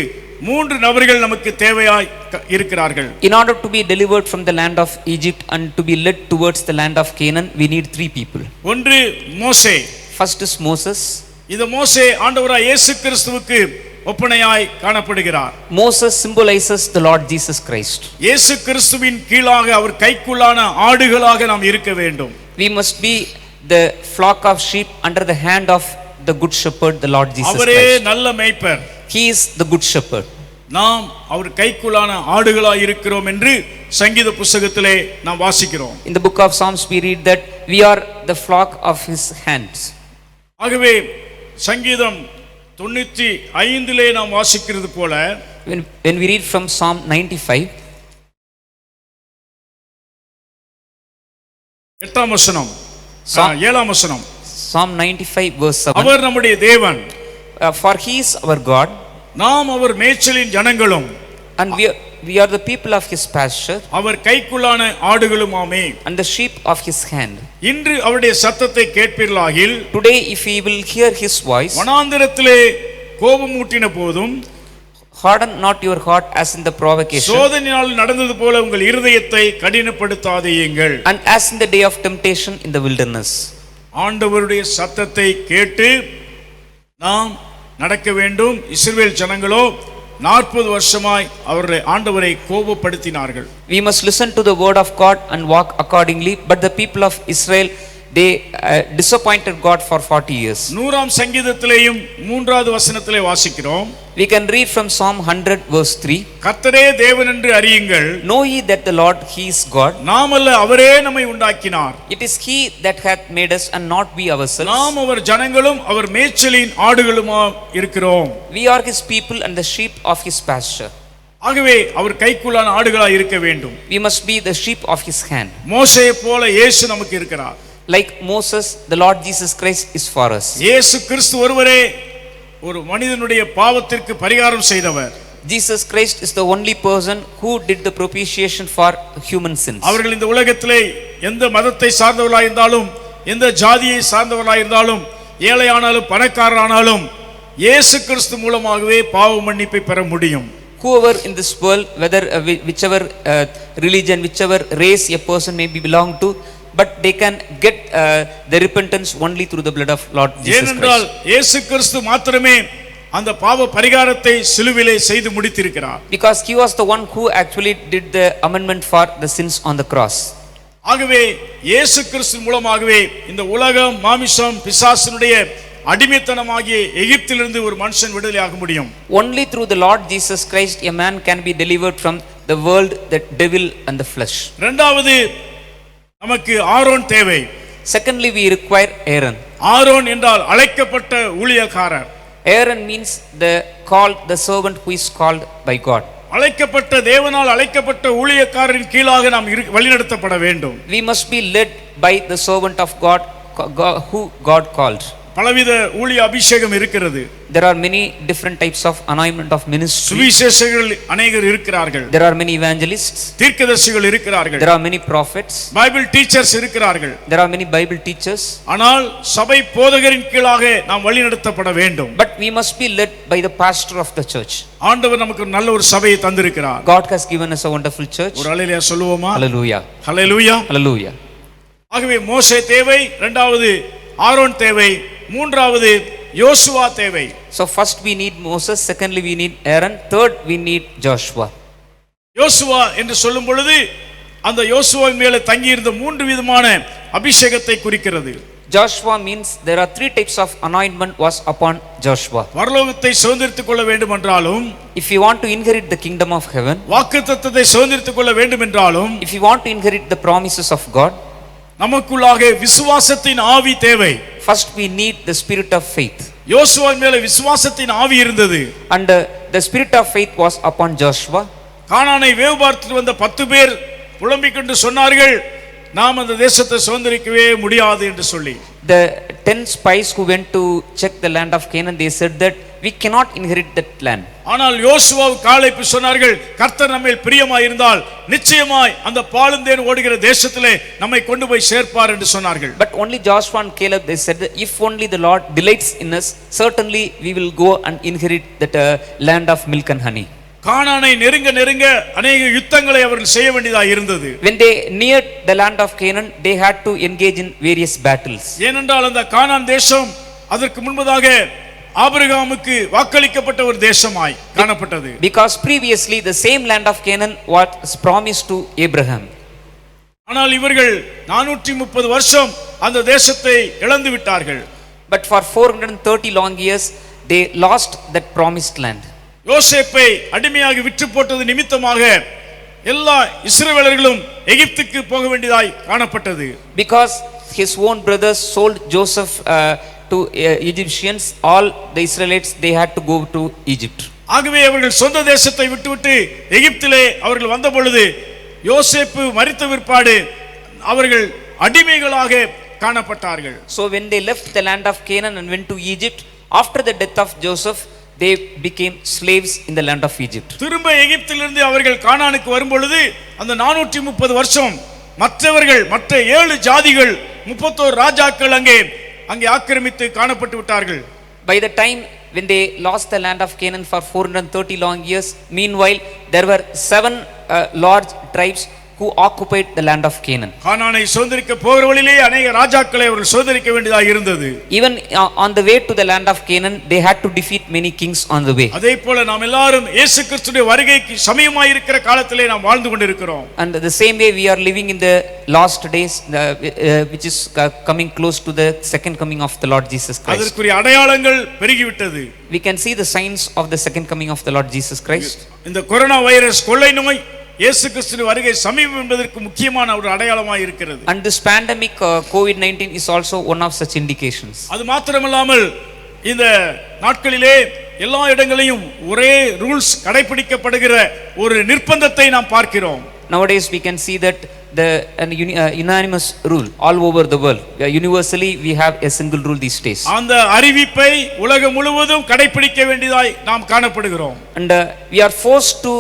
3 நபர்கள் நமக்கு தேவையாய் இருக்கிறார்கள். In order to be delivered from the land of Egypt and to be led towards the land of Canaan, we need 3 people. ஒன்று மோசே. First is Moses. இந்த மோசே ஆண்டவராய் இயேசு கிறிஸ்துவுக்கு ஒப்பனையாய் காணப்படுகிறார். Moses symbolizes the Lord Jesus Christ. இயேசு கிறிஸ்துவின் கீழாக அவர் கைக்குள்ளான ஆடுகளாக நாம் இருக்க வேண்டும். We must be the flock of sheep under the hand of the good shepherd, the Lord Jesus அவரே Christ. நல்ல மேய்ப்பர். He is the good shepherd. நாம் அவர் கைக்குள்ளான ஆடுகளாய் இருக்கிறோம் என்று சங்கீத புத்தகத்திலே நாம் வாசிக்கிறோம். In the book of Psalms we read that we are the flock of his hands. ஆகவே சங்கீதம் 95 நாம் வாசிக்கிறது போல, when we read from Psalm 95, 8ஆம் வசனம், 7ஆம் வசனம், Psalm 95 verse 7, அவர் நம்முடைய தேவன், for he is our God, நாம் அவர் மேய்ச்சலின் ஜனங்களும், and we are the people of his pasture, our கைக்குள்ளான ஆடுகளுமாமே, and the sheep of his hand. இன்று அவருடைய சத்தத்தை கேட்பீர்களாகில், Today if we will hear his voice, வனாந்திரத்திலே கோபமூட்டின போதும், harden not your heart as in the provocation, சோதனையால் நடந்தது போல உங்கள் இருதயத்தை கடினப்படுத்தாதேயுங்கள். and as in the day of temptation in the wilderness. ஆண்டவருடைய சத்தத்தை கேட்டு நாம் நடக்க வேண்டும். இஸ்ரவேல் ஜனங்களோ 40 வருஷமாய் அவருடைய ஆண்டவரை கோபப்படுத்தினார்கள். We must listen to the word of God and walk accordingly, but the people of Israel, they disappointed God for 40 years. 100ஆம் சங்கீதத்திலேயும் 3வது வசனத்திலே வாசிக்கிறோம். We can read from Psalm 100 verse 3. கர்த்தரே தேவன் என்று அறியுங்கள், Know ye that the Lord he is God. நாமல்ல அவரே நம்மை உண்டாக்கினார். It is he that hath made us and not we ourselves. நாம் அவர் ஜனங்களும் அவர் மேய்ச்சலின் ஆடுகளுமா இருக்கிறோம். We are his people and the sheep of his pasture. ஆகவே அவர் கைக்குள்ளான ஆடுகளாய் இருக்க வேண்டும். We must be the sheep of his hand. மோசேயை போல இயேசு நமக்கு இருக்கிறார். Like Moses, the Lord Jesus Christ is for us. இயேசு கிறிஸ்து ஒருவரே ஒரு மனிதனுடைய பாவத்திற்கு பரிகாரம் செய்தவர். Jesus Christ is the only person who did the propitiation for human sins. அவர்கள் இந்த உலகத்திலே எந்த மதத்தை சார்ந்தவர்களாய் இருந்தாலும், எந்த ஜாதியை சார்ந்தவர்களாய் இருந்தாலும், ஏழையானாலும் பணக்காரரானாலும் இயேசு கிறிஸ்து மூலமாகவே பாவ மன்னிப்பை பெற முடியும். Whoever in this world, whether whichever religion, whichever race a person may be belong to, but they can get the repentance only through the blood of Lord Jesus ஏனென்றால் Christ. இயேசு கிறிஸ்து மாத்திரமே அந்த பாவ பரிகாரத்தை சிலுவிலே செய்து முடித்திருக்கிறார். Because he was the one who actually did the amendment for the sins on the cross. ஆகவே இயேசு கிறிஸ்து மூலமாகவே இந்த உலகம், மாமிசம், பிசாசினுடைய அடிமைத்தனமாகிய எகிப்திலிருந்து ஒரு மனுஷன் விடுதலையாக முடியும். Only through the Lord Jesus Christ a man can be delivered from the world, the devil and the flesh. இரண்டாவது, நமக்கு ஆரோன் தேவை. Secondly, we require Aaron. Aaron என்றால் அழைக்கப்பட்ட ஊழியக்காரர். Aaron means the servant who is called by God. அழைக்கப்பட்ட, தேவனால் அழைக்கப்பட்ட ஊழியக்காரரின் கீழாக நாம் வழிநடத்தப்பட வேண்டும். We must be led by the servant of God who God called. பலவித ஊழிய அபிஷேகம் இருக்கிறது. There are many different types of anointment of ministry. சுவிசேஷகர்கள் அநேகர் இருக்கிறார்கள். There are many evangelists. தீர்க்கதரிசிகள் இருக்கிறார்கள். There are many prophets. Bible teachers இருக்கிறார்கள். There are many Bible teachers. ஆனால் சபை போதகரின் கீழாக நாம் வழிநடத்தப்பட வேண்டும். But we must be led by the pastor of the church. ஆண்டவர் நமக்கு நல்ல ஒரு சபையை தந்திருக்கிறார். God has given us a wonderful church. ஒரு அல்லேலூயா சொல்லுவோமா? Hallelujah. ஹல்லேலூயா. Hallelujah. ஆகவே மோசே தேவை, இரண்டாவது ஆரோன் தேவை, மூன்றாவது யோசுவா தேவை. So first we need Moses, secondly we need Aaron, third we need Joshua. யோசுவா என்று சொல்லும் பொழுது அந்த யோசுவாவின் மேலே தங்கியிருந்த மூன்று விதமான அபிஷேகத்தை குறிக்கிறது. Joshua means there are three types of anointment was upon Joshua. பரலோகத்தை சுதந்தரித்துக் கொள்ள வேண்டும் என்றாலும், If you want to inherit the kingdom of heaven, வாக்குத்தத்தத்தை சுதந்தரித்துக் கொள்ள வேண்டும் என்றாலும், if you want to inherit the promises of God, நமக்குள்ளாக விசுவாசத்தின் ஆவி தேவை. first we need the spirit of faith. யோசுவாவின் மேலே விசுவாசத்தின் ஆவி இருந்தது. And the spirit of faith was upon Joshua. கானானை வேவு பார்த்துட்டு வந்த 10 பேர் புலம்பிக் கொண்டு சொன்னார்கள், நாம் அந்த தேசத்தை சுதந்தரிக்கவே முடியாது என்று சொல்லி. The 10 spies who went to check the land of Canaan, they said that we cannot inherit that land. ஆனால் யோசுவா காலேப்பு சொன்னார்கள், கர்த்தர் நம்மேல் பிரியமாய் இருந்தால் நிச்சயமாய் அந்த பாலுந்தேன் ஓடுகிற தேசத்திலே நம்மை கொண்டு போய் சேர்ப்பார் என்று சொன்னார்கள். But only Joshua and Caleb, they said that if only the Lord delights in us, certainly we will go and inherit that land of milk and honey. கானானை நெருங்க நெருங்க அநேக யுத்தங்களை அவர்கள் செய்ய வேண்டியதாக இருந்தது. When they neared the land of Canaan, they had to engage in various battles. ஏனென்றால் அந்த கானான் தேசம் அதற்கு முன்பதாக ஆபிரகாமுக்கு வாக்களிக்கப்பட்ட ஒரு தேசமாய் காணப்பட்டது. Because previously the same land of Canaan was promised to Abraham. ஆனால் இவர்கள் 430 வருஷம் அந்த தேசத்தை இழந்து விட்டார்கள். But for 430 long years they lost that promised land. யோசேப்பை அடிமையாக விற்று போட்டது நிமித்தமாக எல்லா இஸ்ரவேலர்களும் எகிப்துக்கு போக வேண்டியதாய் காணப்பட்டது. Because his own brothers sold Joseph to Egyptians, all the Israelites they had to go to Egypt. ஆகவே அவர்கள் சொந்த தேசத்தை விட்டுவிட்டு எகிப்திலே அவர்கள் வந்த பொழுது யோசேப்பு மரித்த பிற்பாடு அவர்கள் அடிமைகளாக காணப்பட்டார்கள். So when they left the land of Canaan and went to Egypt, after the death of Joseph, they became slaves in the land of Egypt. திரும்ப எகிப்திலிருந்து அவர்கள் கானானுக்கு வரும் பொழுது அந்த 430 வருஷம் மற்றவர்கள் மற்ற 7 ஜாதிகள் 31 ராஜாக்கள் அங்கே ஆக்கிரமித்து காணப்பட்டு விட்டார்கள். By the time when they lost the land of Canaan for 430 long years, meanwhile there were 7 large tribes who occupied the land of Canaan. கானானை சுதந்தரிக்க போகிற வழியிலே अनेक ராஜாக்களை அவர்கள் சுதந்தரிக்க வேண்டியதாக இருந்தது. Even on the way to the land of Canaan, they had to defeat many kings on the way. அதேபோல நாம் எல்லாரும் இயேசு கிறிஸ்துவின் வருகைக்கு சமயமாய் இருக்கிற காலத்திலே நாம் வாழ்ந்து கொண்டிருக்கிறோம். And the same way we are living in the last days, which is coming close to the second coming of the Lord Jesus Christ. அதற்குரிய அடையாளங்கள் பெருகிவிட்டது. We can see the signs of the second coming of the Lord Jesus Christ. இந்த corona virus கொள்ளை நோய் இயேசு கிறிஸ்துவின் வருகை சமீபம் என்பதற்கு முக்கியமான ஒரு அடையாளமாய் இருக்கிறது. And this pandemic COVID-19 is also one of such indications. அது மாத்திரமல்லாமல் இந்த நாட்களிலே எல்லா இடங்களிலும் ஒரே ரூல்ஸ் கடைபிடிக்கப்படுகிற ஒரு நிர்பந்தத்தை நாம் பார்க்கிறோம். Nowadays we can see that the unanimous rule all over the world. Universally we have a single rule these days. அந்த அறிவிப்பை உலகம் முழுவதும் கடைபிடிக்க வேண்டியதாய் நாம் காணப்படுகிறோம். And we are forced to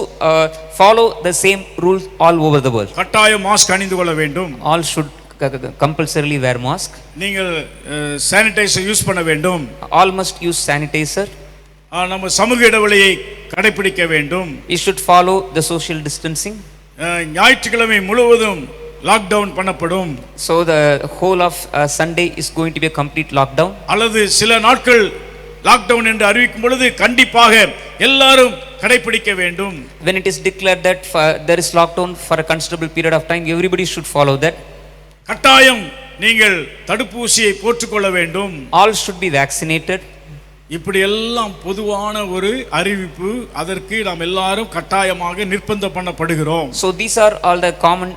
follow the same rules all over the world. கட்டாயம் mask அணிந்து கொள்ள வேண்டும். All should compulsorily wear mask. நீங்கள் சானிடைசர் யூஸ் பண்ண வேண்டும். All must use sanitizer. நம்ம சமூக இடைவெளியை கடைபிடிக்க வேண்டும். We should follow the social distancing. ஞாயிற்றுக்கிழமை முழுவதும் லாக்டவுன் பண்ணப்படும். So the whole of Sunday is going to be a complete lockdown. அல்லது சில நாட்கள் லாக்டவுன் என்று அறிவிக்கும் பொழுது கண்டிப்பாக எல்லாரும் கடைபிடிக்க வேண்டும். When it is declared that there is lockdown for a considerable period of time, everybody should follow that. கட்டாயம் நீங்கள் தடுப்பூசியை போட்டுக்கொள்ள வேண்டும். All should be vaccinated. இப்படி எல்லாம் பொதுவான ஒரு அறிவிப்பு, அதற்கு நாம் எல்லாரும் கட்டாயமாக நிர்பந்தம் பண்ணப்படுகிறோம். So these are all the common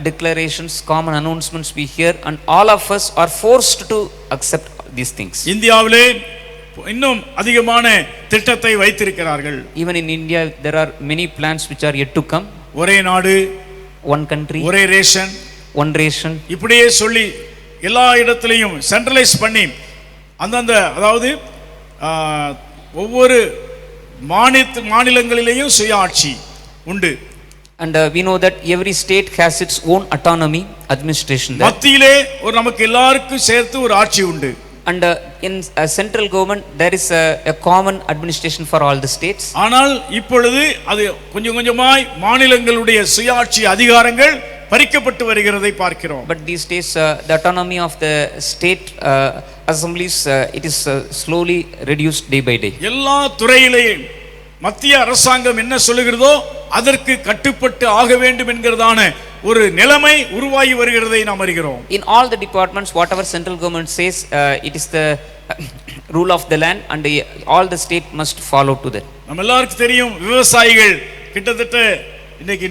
declarations, common announcements we hear, and all of us are forced to accept these things. இந்தியாவிலே இன்னும் அதிகமான திட்டத்தை வைத்திருக்கிறார்கள். Even in India there are many plans which are yet to come. ஒரே நாடு, one country, ஒரே ration, one ration. இப்படியே சொல்லி எல்லா இடத்திலையும் சென்ட்ரலைஸ் பண்ணி அந்தந்த அதாவது ஒவ்வொரு மாநிலங்களிலேயும் சுய ஆட்சி உண்டு. And we know that every state has its own autonomy administration there. மத்தியிலே ஒரு நமக்கு எல்லாருக்கும் சேர்த்து ஒரு ஆட்சி உண்டு. And in central government there is a common administration for all the states. ஆனால் இப்பொழுது அது கொஞ்சம் கொஞ்சமாய் மாநிலங்களுடைய சுயாட்சி அதிகாரங்கள் பறிக்கப்பட்டு வருகிறதை பார்க்கிறோம். But these days the autonomy of the state assemblies it is slowly reduced day by day. எல்லா துறையிலேயும் மத்திய அரசாங்கம் என்ன சொல்லுகிறதோ அதற்கு கட்டுப்பட்டு ஆக வேண்டும் என்கிறதான ஒரு நிலைமை உருவாகி வருகிறதை நாம் அறிகிறோம். In all the departments whatever central government says it is the rule of the land and all the state must follow to that. நம்ம எல்லாருக்கும் தெரியும் விவசாயிகள் கிட்டத்தட்ட இன்னைக்கு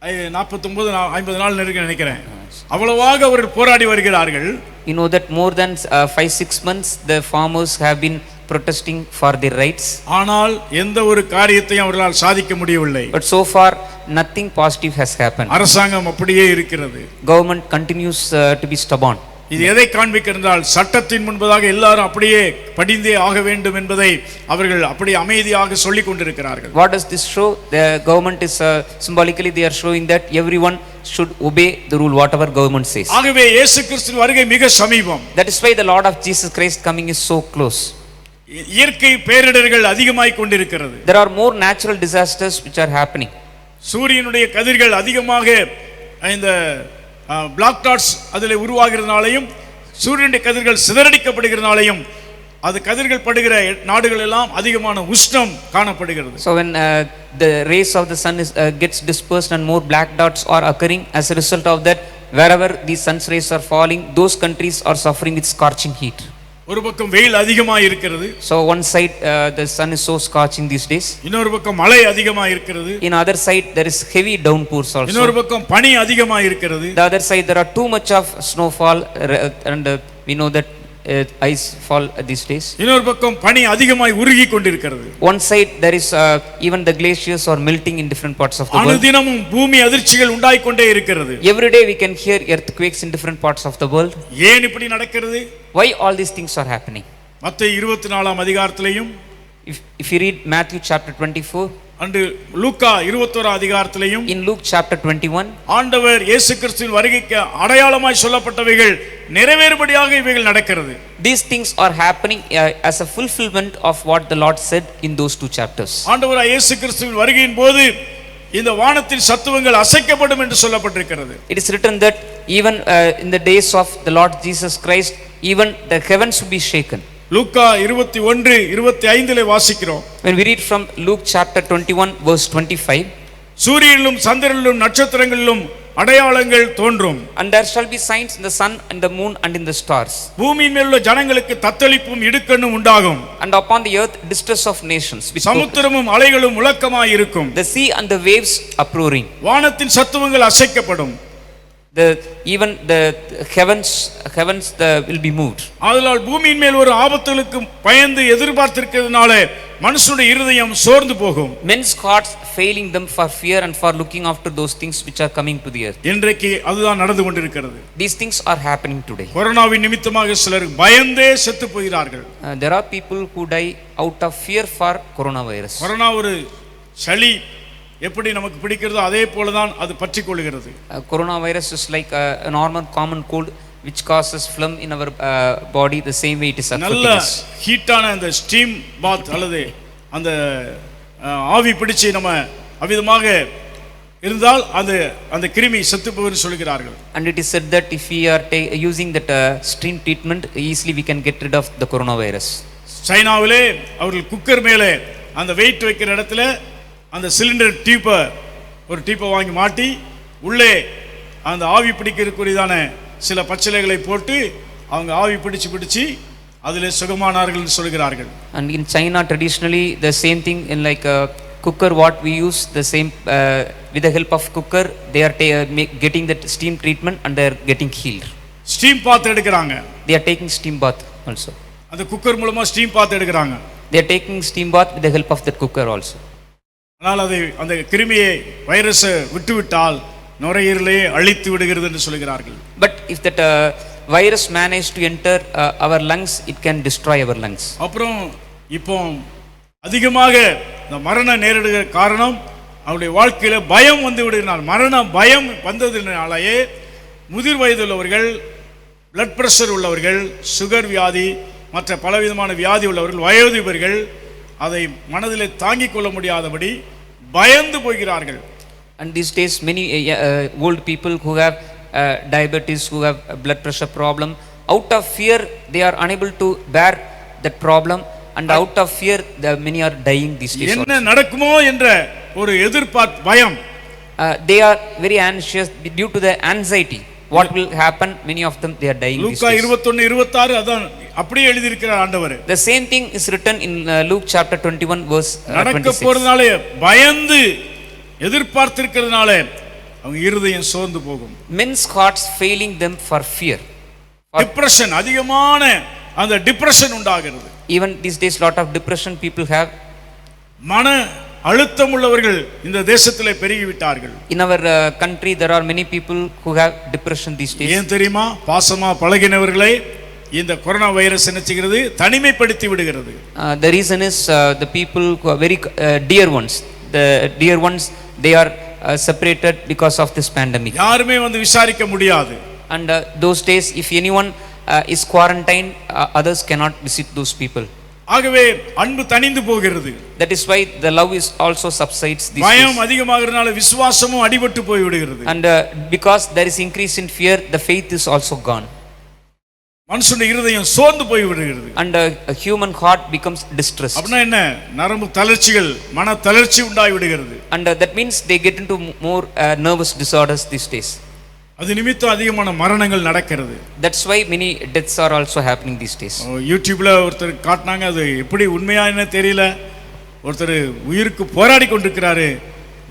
149 நாள் நெருங்க நினைக்கிறேன் அவ்வளவாக அவர்கள் போராடி வருகிறார்கள். You know that more than 5-6 months the farmers have been protesting for their rights. ஆனால் எந்த ஒரு காரியத்தையும் அவர்களால் சாதிக்க முடியவில்லை. But so far nothing positive has happened. அரசாங்கம் அப்படியே இருக்கிறது. Government continues to be stubborn. இது எதை காண்பிக்கிறால் சட்டத்தின் முன்பதாக எல்லாரும் அப்படியே படிந்தே ஆக வேண்டும் என்பதை அவர்கள் அப்படியே அமைதியாக சொல்லிக் கொண்டிருக்கிறார்கள். What does this show? The government is symbolically they are showing that everyone should obey the rule whatever government says. ஆகவே இயேசு கிறிஸ்துவின் வருகை மிக சமீபம். That is why the Lord of Jesus Christ coming is so close. இயற்கை பேரிடர்கள் அதிகமாய் கொண்டிருக்கிறது. There are more natural disasters which are happening. சூரியனுடைய கதிர்கள் அதிகமாக இந்த பிளாக் டாட்ஸ் அதில் உருவாகிறதுனாலையும் சூரியனுடைய கதிர்கள் சிதறடிக்கப்படுகிறதுனாலையும் அது கதிர்கள் படுகிற நாடுகள் எல்லாம் அதிகமான உஷ்ணம் காணப்படுகிறது. So when the rays of the sun gets dispersed and more black dots are occurring as a result of that, wherever the sun's rays are falling, those countries are suffering with scorching heat. ஒரு பக்கம் வெயில் அதிகமாக இருக்கிறது. So one side the sun is so scorching these days. இன்னொரு பக்கம் மழை அதிகமாக இருக்கிறது. In other side there is heavy downpours also. இன்னொரு பக்கம் பனி அதிகமாக இருக்கிறது. The other side there are too much of snowfall and we know that ice fall these days. இன்னொரு பக்கம் பனி அதிகமாக உருகி கொண்டிருக்கிறது. One side there is even the glaciers are melting in different parts of the world. அனுதினமும் பூமி அதிர்ச்சிகள் உண்டாய் கொண்டே இருக்கிறது. Every day we can hear earthquakes in different parts of the world. ஏன் இப்படி நடக்கிறது? Why all these things are happening? மத்தேயு 24 அதிகாரத்திலேயும் If you read Matthew chapter 24 and Luca 21 அதிகாரத்திலேயும் in Luke chapter 21 ஆண்டவர் இயேசு கிறிஸ்துவின் வருகைக்கு அடையாளமாய் சொல்லப்பட்டவைகள் நிறைவேறும்படியாக இவைகள் நடக்கிறது. these things are happening as a fulfillment of what the Lord said in those two chapters. ஆண்டவராய் இயேசு கிறிஸ்துவின் வருகையின் போது இந்த வானத்தின் சத்துவங்கள் அசைக்கப்படும் என்று சொல்லப்பட்டிருக்கிறது. It is written that even in the days of the Lord Jesus Christ even the heavens will be shaken. லூக்கா 21:25 வாசிக்கிறோம். When we read from Luke chapter 21 verse 25, சூரியனிலும் சந்திரனிலும் நட்சத்திரங்களிலும் அடையாளங்கள் தோன்றும். and there shall be signs in the sun and the moon and in the stars. பூமியின் மேலுள்ள ஜனங்களுக்கு தத்தளிப்பும் இடுக்கண்ணும் உண்டாகும். And upon the earth distress of nations. சமுத்திரமும் அலைகளும் முழக்கமாய் இருக்கும். The sea and the waves uproaring. வானத்தின் சத்துவங்கள் அசைக்கப்படும். Even the heavens will be moved. ஆதலால் பூமியின் மேல் ஒரு ஆபத்துகளுக்கு பயந்து எதிர்பார்த்திருக்கிறதுனால மனுஷனுடைய இருதயம் சோர்ந்து போகும். Men's hearts failing them for fear and for looking after those things which are coming to the earth. இன்றைக்கு அதுதான் நடந்து கொண்டிருக்கிறது. These things are happening today. கொரோனாவின் நிமித்தமாக சிலர் பயந்தே செத்து போகிறார்கள். There are people who die out of fear for coronavirus. Corona ஒரு சளி எப்படி நமக்கு பிடிக்கிறதோ அதே போலதான் அது பற்றிக் கொள்கிறது. Coronavirus is like a normal common cold which causes phlegm in our body, the same way it is affecting us. நல்ல ஹீட்டான அந்த ஸ்டீம் பாத் அல்லது அந்த ஆவி பிடிச்சு நம்ம அவிதமாக இருந்தால் அந்த கிருமி செத்து போகும்னு சொல்கிறார்கள். And it is said that if we are using that steam treatment easily we can get rid of the coronavirus. சைனாவிலே அவர்கள் குக்கர் மேலே அந்த வெயிட் வைக்கிற இடத்துல அந்த சிலிண்டர் ஒரு டியூப்பை வாங்கி மாட்டி உள்ளே அந்த ஆவி பிடிக்கிறதுக்குரியதான சில பச்சிலைகளை போட்டு அவங்க ஆவி பிடிச்சு அதிலே சுகமானார்கள் சொல்கிறார்கள். And in China traditionally the same thing in like a cooker what we use the same with the help of cooker they are getting that steam treatment and they are getting healed. Steam பாத் எடுக்கறாங்க. They are taking steam bath also. அந்த cooker மூலமா steam பாத் எடுக்கறாங்க. They are taking steam bath with the help of that cooker also. ஆனால் அந்த கிருமியை வைரஸை விட்டுவிட்டால் நுரையீரலை அழித்து விடுகிறது என்று சொல்கிறார்கள். But if that virus managed to enter our lungs, it can destroy our lungs. அப்புறம் இப்போ அதிகமாக இந்த மரணம் நேரிடுகிற காரணம் அவருடைய வாழ்க்கையில பயம் வந்து விடுகிறார். மரண பயம் வந்ததினாலேயே முதிர் வயதுள்ளவர்கள், பிளட் பிரஷர் உள்ளவர்கள், சுகர் வியாதி, மற்ற பலவிதமான வியாதி உள்ளவர்கள், வயோதிபர்கள் அதை மனதிலே தாங்கிக் கொள்ள முடியாதபடி பயந்து போகிறார்கள். And these days many old people who have diabetes, who have blood pressure problem, out of fear they are unable to bear that problem, and out of fear many are dying these days. என்ன நடக்குமோ என்ற ஒரு எதிர்பார்ப்பு, பயம். They are very anxious due to the anxiety. What will happen? Many of them they are dying these Luca days. 21:26 அதான் அப்படியே எழுதி இருக்கிறார் ஆண்டவர். The same thing is written in Luke chapter 21 verse நடக்க 26. போறதுனால பயந்து எதிர்பார்த்திருக்கிறதுனால அவங்க இருதயம் சோர்ந்து போகும். Men's hearts failing them for fear. Depression, அதிகமான அந்த டிப்ரஷன் உண்டாகிறது. Even these days lot of depression people have. மன அழுத்தம் உள்ளவர்கள் இந்த தேசத்திலே பெருகிவிட்டார்கள். In our country there are many people who have depression these days. ஏன் தெரியுமா? பாசமா பழகினவர்களை இந்த கொரோனா வைரஸ் என்ன செய்கிறது? தனிமைப்படுத்தி விடுகிறது. The reason is the people who are very dear ones, the dear ones, they are separated because of this pandemic. யாருமே வந்து விசாரிக்க முடியாது. And those days if anyone is quarantined, others cannot visit those people. ஆகவே அன்பு தணிந்து போகிறது. That is why the love is also subsides these பயம் days. அதிகமாகிறதுனால விசுவாசமும் அடிபட்டு போய் விடுகிறது. And because there is increase in fear, the faith is also gone. மனுஷனுடைய இருதயம் சோர்ந்து போய் விடுகிறது. And a human heart becomes distressed. அப்படின்னா என்ன? நரம்பு தளர்ச்சிகள், மன தளர்ச்சி உண்டாகி விடுகிறது. And that means they get into more nervous disorders these days. அது நிமித்தம் அதிகமான மரணங்கள் நடக்கிறது. That's why many deaths are also happening these days. யூடியூப்ல ஒருத்தர் காட்டினாங்க, அது எப்படி உண்மையா என்ன தெரியல. ஒருத்தர் உயிருக்கு போராடி கொண்டிருக்கிறாரு,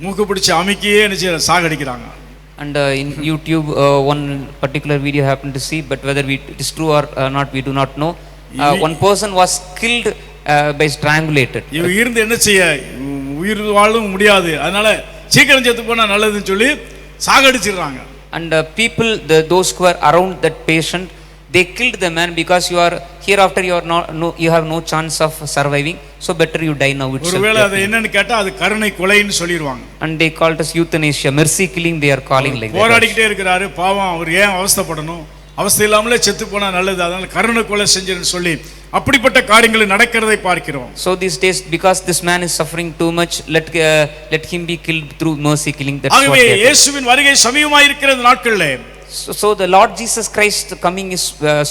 மூக்கு பிடிச்சி அமுக்கியே என்ன சாகடிக்கிறாங்க. And in YouTube one particular video happened to see, but whether it is true or not we do not know. One person was killed by strangulated. இவங்க இருந்து என்ன செய்ய, உயிர் வாழவும் முடியாது, அதனால சீக்கிரம் செத்து போனா நல்லதுன்னு சொல்லி சாகடிச்சிடுறாங்க. And people, those who are around that patient, they killed the man because you are hereafter you are you have no chance of surviving, so better you die now itself. ஒருவேளை அது என்னன்னு கேட்டா அது கருணை கொலைன்னு சொல்லிடுவாங்க. And they called us euthanasia, mercy killing they are calling like that. போராடிக்கிட்டே இருக்கிறாரு, பாவம், அவர் ஏன் அவஸ்தைப்படணும், அவஸ்தை இல்லாமலே செத்து போனா நல்லது, அதனால கருணை கொலை செஞ்சிருன்னு சொல்லி அப்படிப்பட்ட காரியங்கள் நடக்கிறதை பார்க்கிறோம். So these days because this man is suffering too much, let him be killed through mercy killing. That's what ஆகவே they are. இயேசுவின் வருகை சமீபமாய் இருக்கிற நாட்களிலே, So the Lord Jesus Christ coming is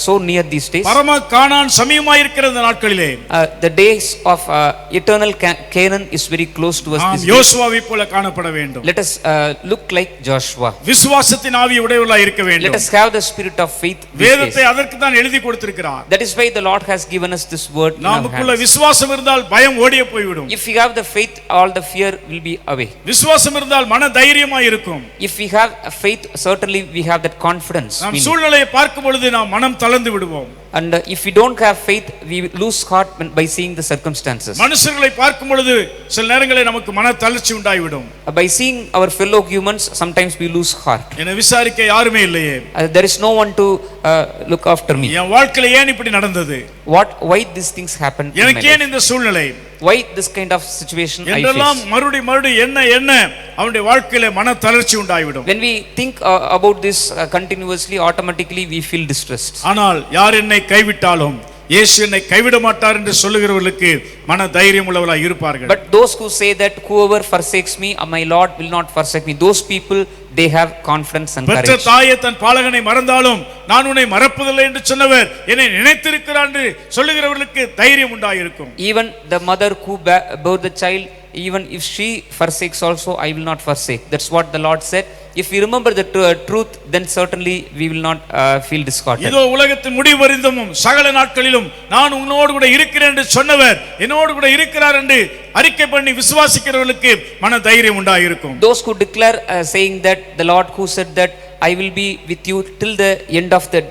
so near these days. பரம கானான் சமீபமாய் இருக்கிற நாட்களிலே, The days of eternal Canaan is very close to us these days. யோசுவாவை போல காணப்பட வேண்டும். Let us look like Joshua. விசுவாசத்தின் ஆவி உடையவர்களாய் இருக்க Let வேண்டும். us have the spirit of faith these days. வேதத்தை அதற்கு தான் எழுதி கொடுத்திருக்கிறார். That is why the Lord has given us this word in our நமக்குள்ள hands. விசுவாசம் இருந்தால் பயம் ஓடியே போய்விடும். If we have the faith, all the fear will be away. விசுவாசம் இருந்தால் மன தைரியமாய் இருக்கும். If we have a faith, certainly we have that confidence. நாம் சூழ்நிலையை பார்க்கும் பொழுது நாம் மனம் தளர்ந்து விடுவோம். And if we don't have faith, we lose heart by seeing the circumstances. மனுஷர்களை பார்க்கும் பொழுது சில நேரங்களில் நமக்கு மன தளர்ச்சி உண்டாகிவிடும். By seeing our fellow humans, sometimes we lose heart. என்னை விசாரிக்க யாருமே இல்லையே, There is no one to look after me. என் வாழ்க்கையில ஏன் இப்படி நடந்தது, Why these things happen in my எனக்கு ஏன் life? இந்த சூழ்நிலை, Why this kind of situation I என்றெல்லாம் face? மறுபடி என்ன அவனுடைய வாழ்க்கையில மன தளர்ச்சி உண்டாகிவிடும். When we think about this continuously, automatically we feel distressed. ஆனால் யார் என்னை கைவிட்டாலும் இயேசு என்னை கைவிட மாட்டார் என்று சொல்லுகிறவர்களுக்கு மன தைரியம் உள்ளவர்களாய் இருப்பார்கள். But those who say that whoever forsakes me, my Lord will not forsake me, those people they have confidence and பெற்ற courage. தாயை தன் பாலகனை மறந்தாலும் நான் உன்னை மறப்பதில்லை என்று சொன்னவர் என்னை நினைத்திருக்கிறார் என்று சொல்லுகிறவர்களுக்கு தைரியம் உண்டாயிருக்கும். Even the mother who bore the child, even if she forsakes also, I will not forsake. That's what the Lord said. If we remember the truth, then certainly we will not feel disheartened. இதோ உலகத்தின் முடிவு வரைந்தமும் சகல நாட்களிலும் நான் உன்னோடு கூட இருக்கிறேன் என்று சொன்னவர் என்னோடு கூட இருக்கிறார் என்று அறிக்கை பண்ணி விசுவாசிக்கிறவர்களுக்கு மன தைரியம் உண்டாயிருக்கும். Those who declare saying that the Lord who said that I will be with you till the end of the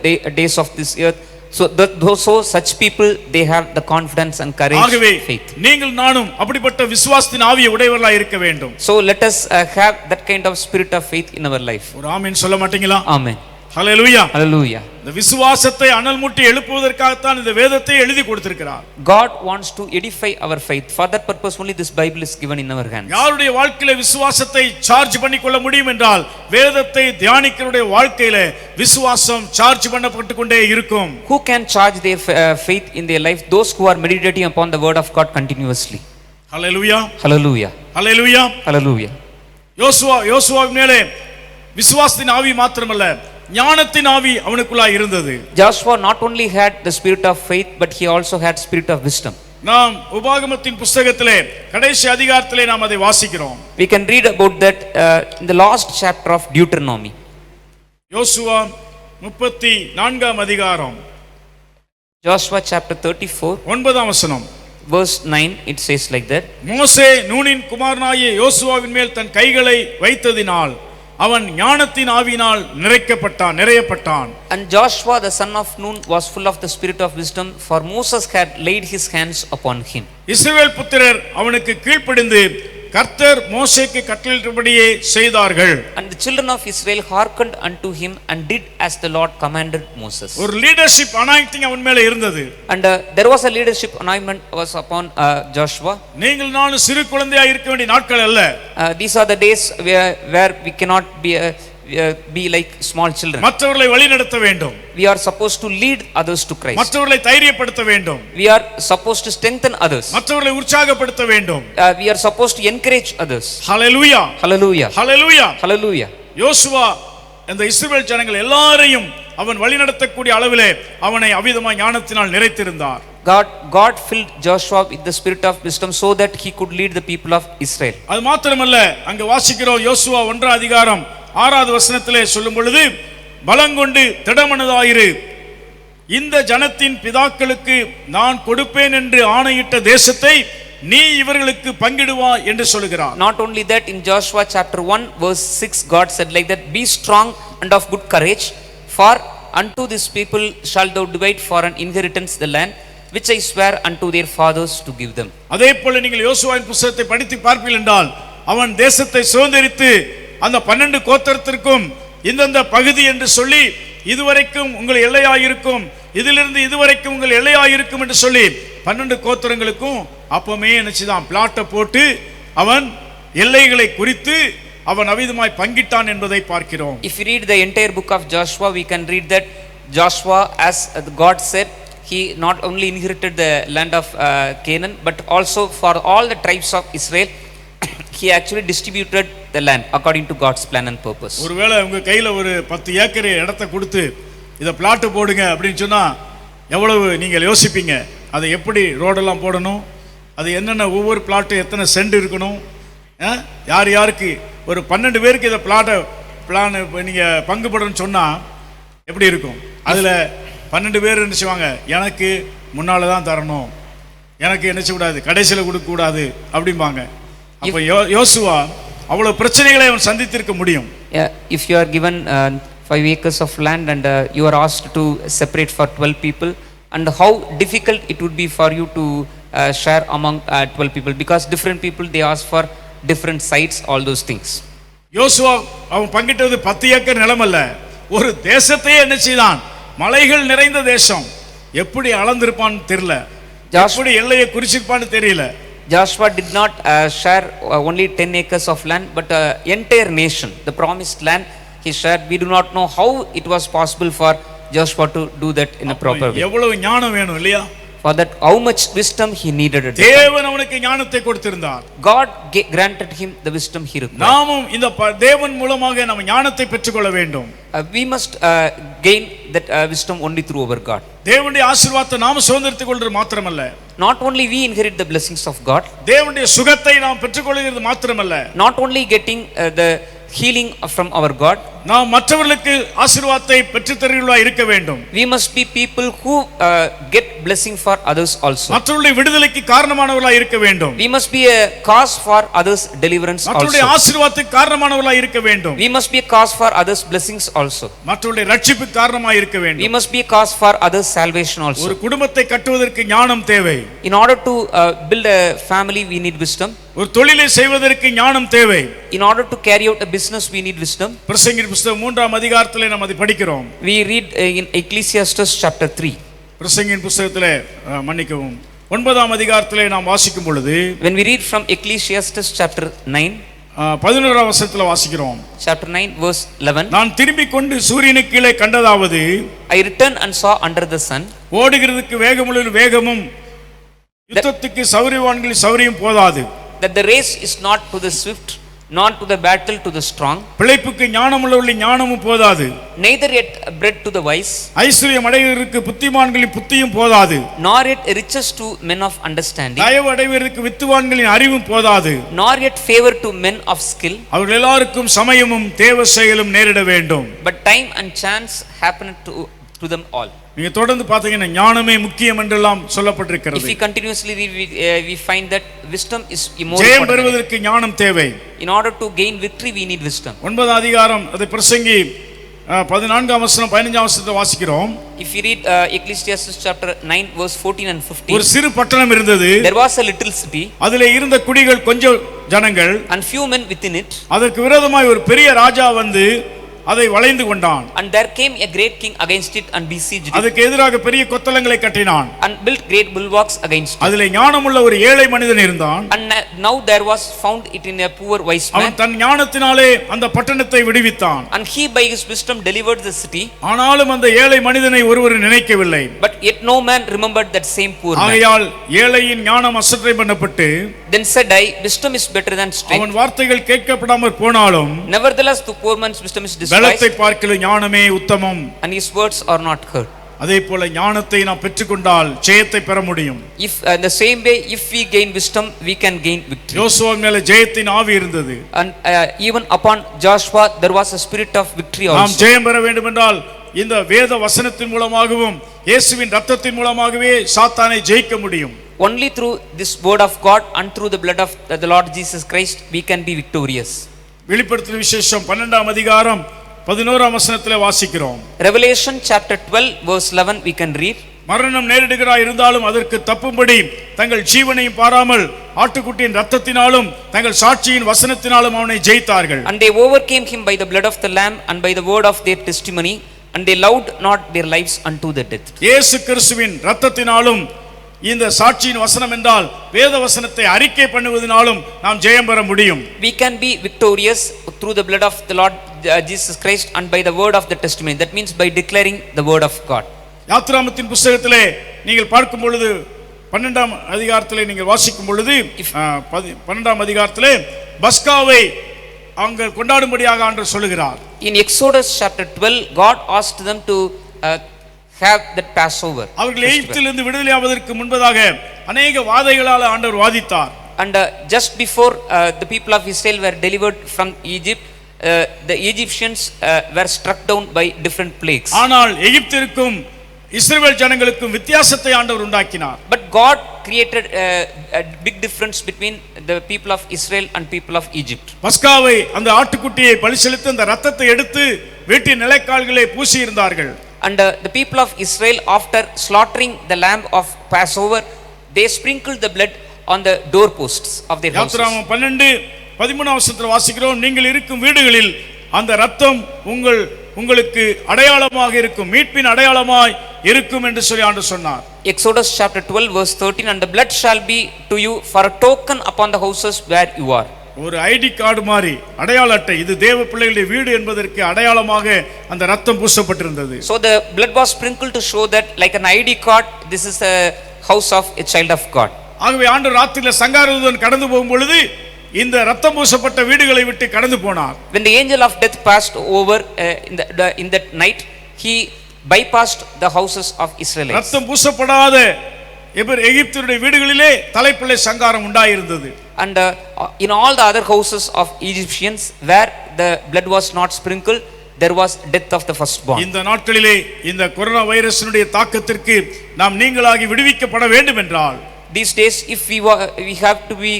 days of this earth, so such people they have the confidence and courage, ஆகவே faith. நீங்கள் நானும் அப்படிப்பட்ட விசுவாசத்தின் ஆவியை உடையவர்களாய் இருக்க வேண்டும். So let us have that kind of spirit of faith in our life. ஒரு ஆமென் சொல்ல மாட்டீங்களா? Amen. ஹல்லேலூயா. Hallelujah. இந்த விசுவாசத்தை அனல் மூட்டி எழுப்புவதற்காகத்தான் இந்த வேதத்தை எழுதி கொடுத்திருக்கிறார். God wants to edify our faith. For that purpose only this Bible is given in our hands. யாருடைய வாழ்க்கையில விசுவாசத்தை சார்ஜ் பண்ணிக்கொள்ள முடியும் என்றால் வேதத்தை தியானிக்கிறவருடைய வாழ்க்கையில விசுவாசம் சார்ஜ் பண்ணப்பட்டு கொண்டே இருக்கும். Who can charge their faith in their life? Those who are meditating upon the word of God continuously. Hallelujah. Hallelujah. Hallelujah. Hallelujah. யோசுவாவின் மேலே விசுவாசத்தின் ஆவி மாத்திரமல்ல ஞானத்தின் ஆவி அவனுக்குள்ளாய் இருந்தது. Joshua not only had the spirit of faith but he also had spirit of wisdom. நாம் உபாகமத்தின் புத்தகத்திலே கடைசி அதிகாரத்திலே நாம் அதை வாசிக்கிறோம். We can read about that in the last chapter of Deuteronomy. யோசுவா 34ஆம் அதிகாரம் Joshua chapter 34 9ஆம் வசனம். verse 9, it says like that. மோசே நூனின் குமாரனாகிய யோசுவாவின் மேல் தன் கைகளை வைத்ததினால் அவன் ஞானத்தின் ஆவியினால் நிறையப்பட்டான். And Joshua the son of Nun was full of the spirit of wisdom, for Moses had laid his hands upon him. இஸ்ரவேல் புத்திரர் அவனுக்கு கீழ்ப்படிந்து கர்த்தர் மோசேக்கு கட்டளையிட்டபடியே செய்தார்கள். And the children of Israel hearkened unto him and did as the Lord commanded Moses. ஒரு leadership anointing அவன் மேல இருந்தது. And there was a leadership anointment was upon Joshua. நீங்கள் நானும் சிறு குழந்தையா இருக்க வேண்டிய நாட்கள் அல்ல. These are the days where we cannot be like small children. மற்றவர்களை வழிநடத்த வேண்டும். We are supposed to lead others to Christ. மற்றவர்களை தைரியப்படுத்த வேண்டும். We are supposed to strengthen others. மற்றவர்களை உற்சாகப்படுத்த வேண்டும். We are supposed to encourage others. Hallelujah. Hallelujah. Hallelujah. Hallelujah. யோசுவா இந்த இஸ்ரவேல் ஜனங்கள் எல்லாரையும் அவன் வழிநடத்தக்கூடிய அளவிலே அவனை அவிதமாய் ஞானத்தினால் நிறைத்திருந்தார். God filled Joshua with the spirit of wisdom so that he could lead the people of Israel. அது மாத்திரமல்ல, அங்க வாசிக்கிறோம் யோசுவா 1ஆம் அதிகாரம் 6வது வசனத்திலே சொல்லும் பொழுது, பலங்கொண்டு திடமனதாயிரு, இந்த ஜனத்தின் பிதாக்களுக்கு நான் கொடுப்பேன் என்று ஆணையிட்ட தேசத்தை நீ இவர்களுக்கு பங்கிடுவா என்று சொல்கிறார். Not only that, in Joshua chapter 1 verse 6 God said like that, be strong and of good courage, for unto this people shall thou divide for an inheritance the land which I swear unto their fathers to give them. அதே போல நீங்கள் யோசுவாவின் புத்தகத்தை படித்து பார்ப்பீர்கள் என்றால் அவன் தேசத்தை சுதந்தரித்து அந்த 12 கோத்திரத்திற்கும் இந்தந்த பகுதி என்று சொல்லி இதுவரைக்கும் உங்கள் எல்லையாயிருக்கும், இதிலிருந்து இதுவரைக்கும் உங்கள் எல்லையாயிருக்கும் என்று சொல்லி 12 கோத்திரங்களுக்கும் அப்பமே நினைச்சுதான் பிளாட்டை போட்டு அவன் எல்லைகளை குறித்து அவன் அவிதமாய் பங்கிட்டான் என்பதை பார்க்கிறோம். If you read the entire book of Joshua, we can read that Joshua, as God said, he not only inherited the land of Canaan but also for all the tribes of Israel he actually distributed the land according to God's plan and purpose. ஒருவேளை உங்க கையில ஒரு 10 acre இடத்தை கொடுத்து இத plot போடுங்க அப்படினு சொன்னா எவ்வளவு நீங்கள் யோசிப்பீங்க? அதை எப்படி ரோடெல்லாம் போடணும், அது என்னென்ன ஒவ்வொரு பிளாட் எத்தனை சென்ட் இருக்கணும், யார் யாருக்கு ஒரு 12 பேருக்கு இத பிளான் நீங்க பங்கு போடணும்னு சொன்னா எப்படி இருக்கும்? அதுல 12 பேர் என்ன செய்வாங்க, எனக்கு முன்னால தான் தரணும், எனக்கு என்ன செய்ய கூடாது, கடைசியில கொடுக்க கூடாது அப்படிம்பாங்க. அப்ப யோசுவா அவ்வளவு பிரச்சனைகளை அவன் சந்தித்திருக்க முடியும். If you are given 5 acres of land and you are asked to separate for 12 people, and how difficult it would be for you to share among 12 people, because different people they ask for different sites, all those things. யோசுவா அவன் பங்கிட்டது 10 acre நிலம் அல்ல, ஒரு தேசத்தையே என்ன செய்தான், மலைகள் நிறைந்த தேசம். எப்படி அளந்திருப்பான்னு தெரியல, எப்படி எல்லையை குறிச்சிருப்பான்னு தெரியல. Joshua did not share only 10 acres of land but entire nation, the promised land he shared. We do not know how it was possible for Joshua to do that in a proper way. எவ்வளவு ஞானம் வேணும் இல்லையா? For that how much wisdom he needed it. தேவன் அவனுக்கு ஞானத்தை கொடுத்திருந்தார். God granted him the wisdom he required. நாமும் இந்த தேவன் மூலமாக நாம் ஞானத்தை பெற்றுக்கொள்ள வேண்டும். We must gain that wisdom only through our God. தேவனுடைய ஆசீர்வாதத்தை நாம் சுதந்தரித்துக் கொள்றது மாத்திரமல்ல, not only we inherit the blessings of God, தேவனுடைய சுகத்தை நாம் பெற்றுக்கொள்கிறது மாத்திரமல்ல, not only getting the healing from our God, நாம் மற்றவர்களுக்கு ஆசீர்வாதத்தை பெற்று தருகிறவர்களாய் இருக்க வேண்டும். we must be people who get blessing for others also. மற்றவர்களுடைய விடுதலைக்கு காரணமானவர்களாய் இருக்க வேண்டும். We must be a cause for others deliverance also. மற்றவர்களுடைய ஆசீர்வாதத்துக்கு காரணமானவர்களாய் இருக்க வேண்டும். We must be a cause for others blessings also. மற்றவர்களுடைய ரட்சிப்புக்கு காரணமாய் இருக்க வேண்டும். We must be a cause for others salvation also. ஒரு குடும்பத்தை கட்டுவதற்கு ஞானம் தேவை. In order to build a family we need wisdom. ஒரு தொழிலை செய்வதற்கு ஞானம் தேவை. In order to carry out a business, we need wisdom. பிரசங்கி புத்தகம் 3ஆம் அதிகாரத்திலே நாம் அதை படிக்கிறோம். We read in Ecclesiastes chapter 3. பிரசங்கின் புத்தகத்திலே மன்னிக்கவும் 9ஆம் அதிகாரத்திலே நாம் வாசிக்கும் பொழுது, When we read from Ecclesiastes chapter 9, 11ஆம் வசனத்திலே வாசிக்கிறோம். chapter 9 verse 11. நான் திரும்பிக் கொண்டு சூரியனுக்கு கீழே கண்டதாவது, I returned and saw under the sun ஓடுகிறதுக்கு வேகமுள்ள வேகமும் யுத்தத்துக்கு சௌரியவான்களின் சௌரியம் போதாது. that the race is not to the swift, not to the battle to the strong, பிழைப்புக்கு ஞானமுள்ளவர்களின் ஞானமும் போதாது. neither yet bread to the wise, ஐஸ்வர்யம் அடைவதற்கு புத்திமான்களின் புத்தியும் போதாது. nor yet riches to men of understanding, தயவு அடைவதற்கு வித்துவான்களின் அறிவும் போதாது. nor yet favor to men of skill. அவர்கள் எல்லாருக்கும் சமயமும் தேவ செயலும் நேரிட வேண்டும். But time and chance happen to them all. நீங்க தொடர்ந்து பாத்தீங்கன்னா ஞானமே முக்கியம் என்றெல்லாம் If சொல்லப்பட்டிருக்கிறது. we continuously read, we find that wisdom is more Jayam important. பெறுவதற்கு ஞானம் தேவை. In order to gain victory, we need wisdom. 9ஆம் அதிகாரம் அதை பிரசங்கி 14ஆம் வசனம் 15ஆம் வசனத்தை வாசிக்கிறோம். If you read Ecclesiastes chapter 9 verse 14 and 15, ஒரு சிறு பட்டணம் இருந்தது. there was a little city அதிலே இருந்த குடிகள் கொஞ்சம் ஜனங்கள். and few men within it, அதற்கு விரோதமாய் ஒரு பெரிய ராஜா வந்து அதை வளைந்து கொண்டான். and there came a great king against it and besieged it, அதுக்கு எதிராக பெரிய கொத்தளங்களை கட்டினான். and built great bulwarks against it. அதிலே ஞானமுள்ள ஒரு ஏழை மனிதன் இருந்தான். And now there was found it in a poor wise man, அவன் தன் ஞானத்தினாலே அந்த பட்டணத்தை விடுவித்தான். and he by his wisdom delivered the city. ஆனாலும் அந்த ஏழை மனிதனை ஒருவர் நினைக்கவில்லை. But yet no man remembered that same poor man. ஆகையால் ஏழையின் ஞானம் அசட்டை பண்ணப்பட்டு, Then said I, wisdom is better than strength. அவன் வார்த்தைகள் கேட்கப்படாமற் போனாலும் Nevertheless, the poor man's wisdom is பலத்தை despised, பார்க்கிலும் ஞானமே உத்தமம். and his words are not heard. அதே போல ஞானத்தை நாம் பெற்றுக்கொண்டால் ஜெயத்தை பெற முடியும். If the same way, if we gain wisdom, we can gain victory. யோசுவா மேல ஜெயத்தின் ஆவி இருந்தது. And even upon Joshua, there was a spirit of victory நாம் also. ஜெயம் பெற வேண்டும் என்றால் இந்த வேத வசனத்தின் மூலமாகவும் இயேசுவின் இரத்தத்தின் மூலமாகவே சாத்தானை ஜெயிக்க முடியும். Only through this word of God and through the blood of the Lord Jesus Christ, we can be victorious. வெளிப்படுத்தின விசேஷம் 12ஆம் அதிகாரம் 11ஆம் வசனத்திலே வாசிக்கிறோம். Revelation chapter 12 verse 11 we can read. மரணம் நேரிடுகிறாய் இருந்தாலும் அதற்கு தப்பும்படி தங்கள் ஜீவனையும் பாராமல் ஆட்டுக்குட்டியின் இரத்தத்தினாலும் தங்கள் சாட்சியின் வசனத்தினாலும் அவனை ஜெயித்தார்கள். And they overcame him by the blood of the lamb and by the word of their testimony, and they loved not their lives unto the death. இயேசு கிறிஸ்துவின் இரத்தத்தினாலும் இந்த சாட்சியின் வசனம் என்றால் வேத வசனத்தை அறிக்கை பண்ணுவதனாலும் நாம் ஜெயம் பெற முடியும். We can be victorious through the blood of the Lord Jesus Christ and by the word of the testimony. That means by declaring the word of God. யாத்திராமத்தின் புத்தகத்திலே நீங்கள் பார்க்கும் பொழுது 12ஆம் அதிகாரத்திலே நீங்கள் வாசிக்கும் பொழுது 12ஆம் அதிகாரத்திலே பஸ்காவை அவங்க கொண்டாடும்படியாக ஆண்டவர் சொல்லுகிறார். In Exodus chapter 12, God asked them to have that Passover. அவர்கள் எகிப்திலிருந்து விடுதலை ஆவதற்கு முன்பதாக अनेक வாதைகளால் ஆண்டவர் வாதித்தார். And just before the people of Israel were delivered from Egypt, the Egyptians were struck down by different plagues. ஆனால் எகிப்திற்கும் இஸ்ரவேல் ஜனங்களுக்கும் வித்தியாசத்தை ஆண்டவர் உண்டாக்கினார். But God created a big difference between the people of Israel and people of Egypt. பஸ்காவை அந்த ஆட்டுக்குட்டியை பலி செலுத்தி அந்த இரத்தத்தை எடுத்து வீட்டின் நிலைக்கால்களை பூசி இருந்தார்கள். And the people of Israel, after slaughtering the lamb of Passover, they sprinkled the blood on the doorposts of their houses. யாத்திராகமம் 12:13 வசனத்தில் வாசிக்கிறோம், நீங்கள் இருக்கும் வீடுகளில் அந்த இரத்தம் உங்களுக்கு அடையாளமாக இருக்கும், மீட்பின் அடையாளமாய் இருக்கும் என்று சொல்லி ஆண்டவர் சொன்னார். Exodus chapter 12 verse 13, and the blood shall be to you for a token upon the houses where you are. ஒரு ஐடி கார்டு மாதிரி அடையாள அட்டை, இது தேவ பிள்ளைகளுடைய வீடு என்பதற்கு அடையாளமாக அந்த இரத்தம் பூசப்பட்டிருந்தது. So the blood was sprinkled to show that, like an ID card, this is a house of a child of God. ஆகவே ஆண்டவர் ராத்திரியில் சங்காரதூதன் கடந்து போகும் பொழுது இந்த இரத்தம் பூசப்பட்ட வீடுகளை விட்டு கடந்து போனார். When the angel of death passed over in that night, he bypassed the houses of Israelites. இரத்தம் பூசப்படாத எகிப்தியருடைய வீடுகளிலே தலைப்பிள்ளை சங்காரம் உண்டாயிருந்தது. And in all the other houses of Egyptians where the blood was not sprinkled, there was death of the firstborn. இந்த நாட்களிலே இந்த corona வைரஸினுடைய தாக்கத்திற்கு நாம் நீங்களாகி விடுவிக்கப்பட வேண்டும் என்றால், these days if we have to be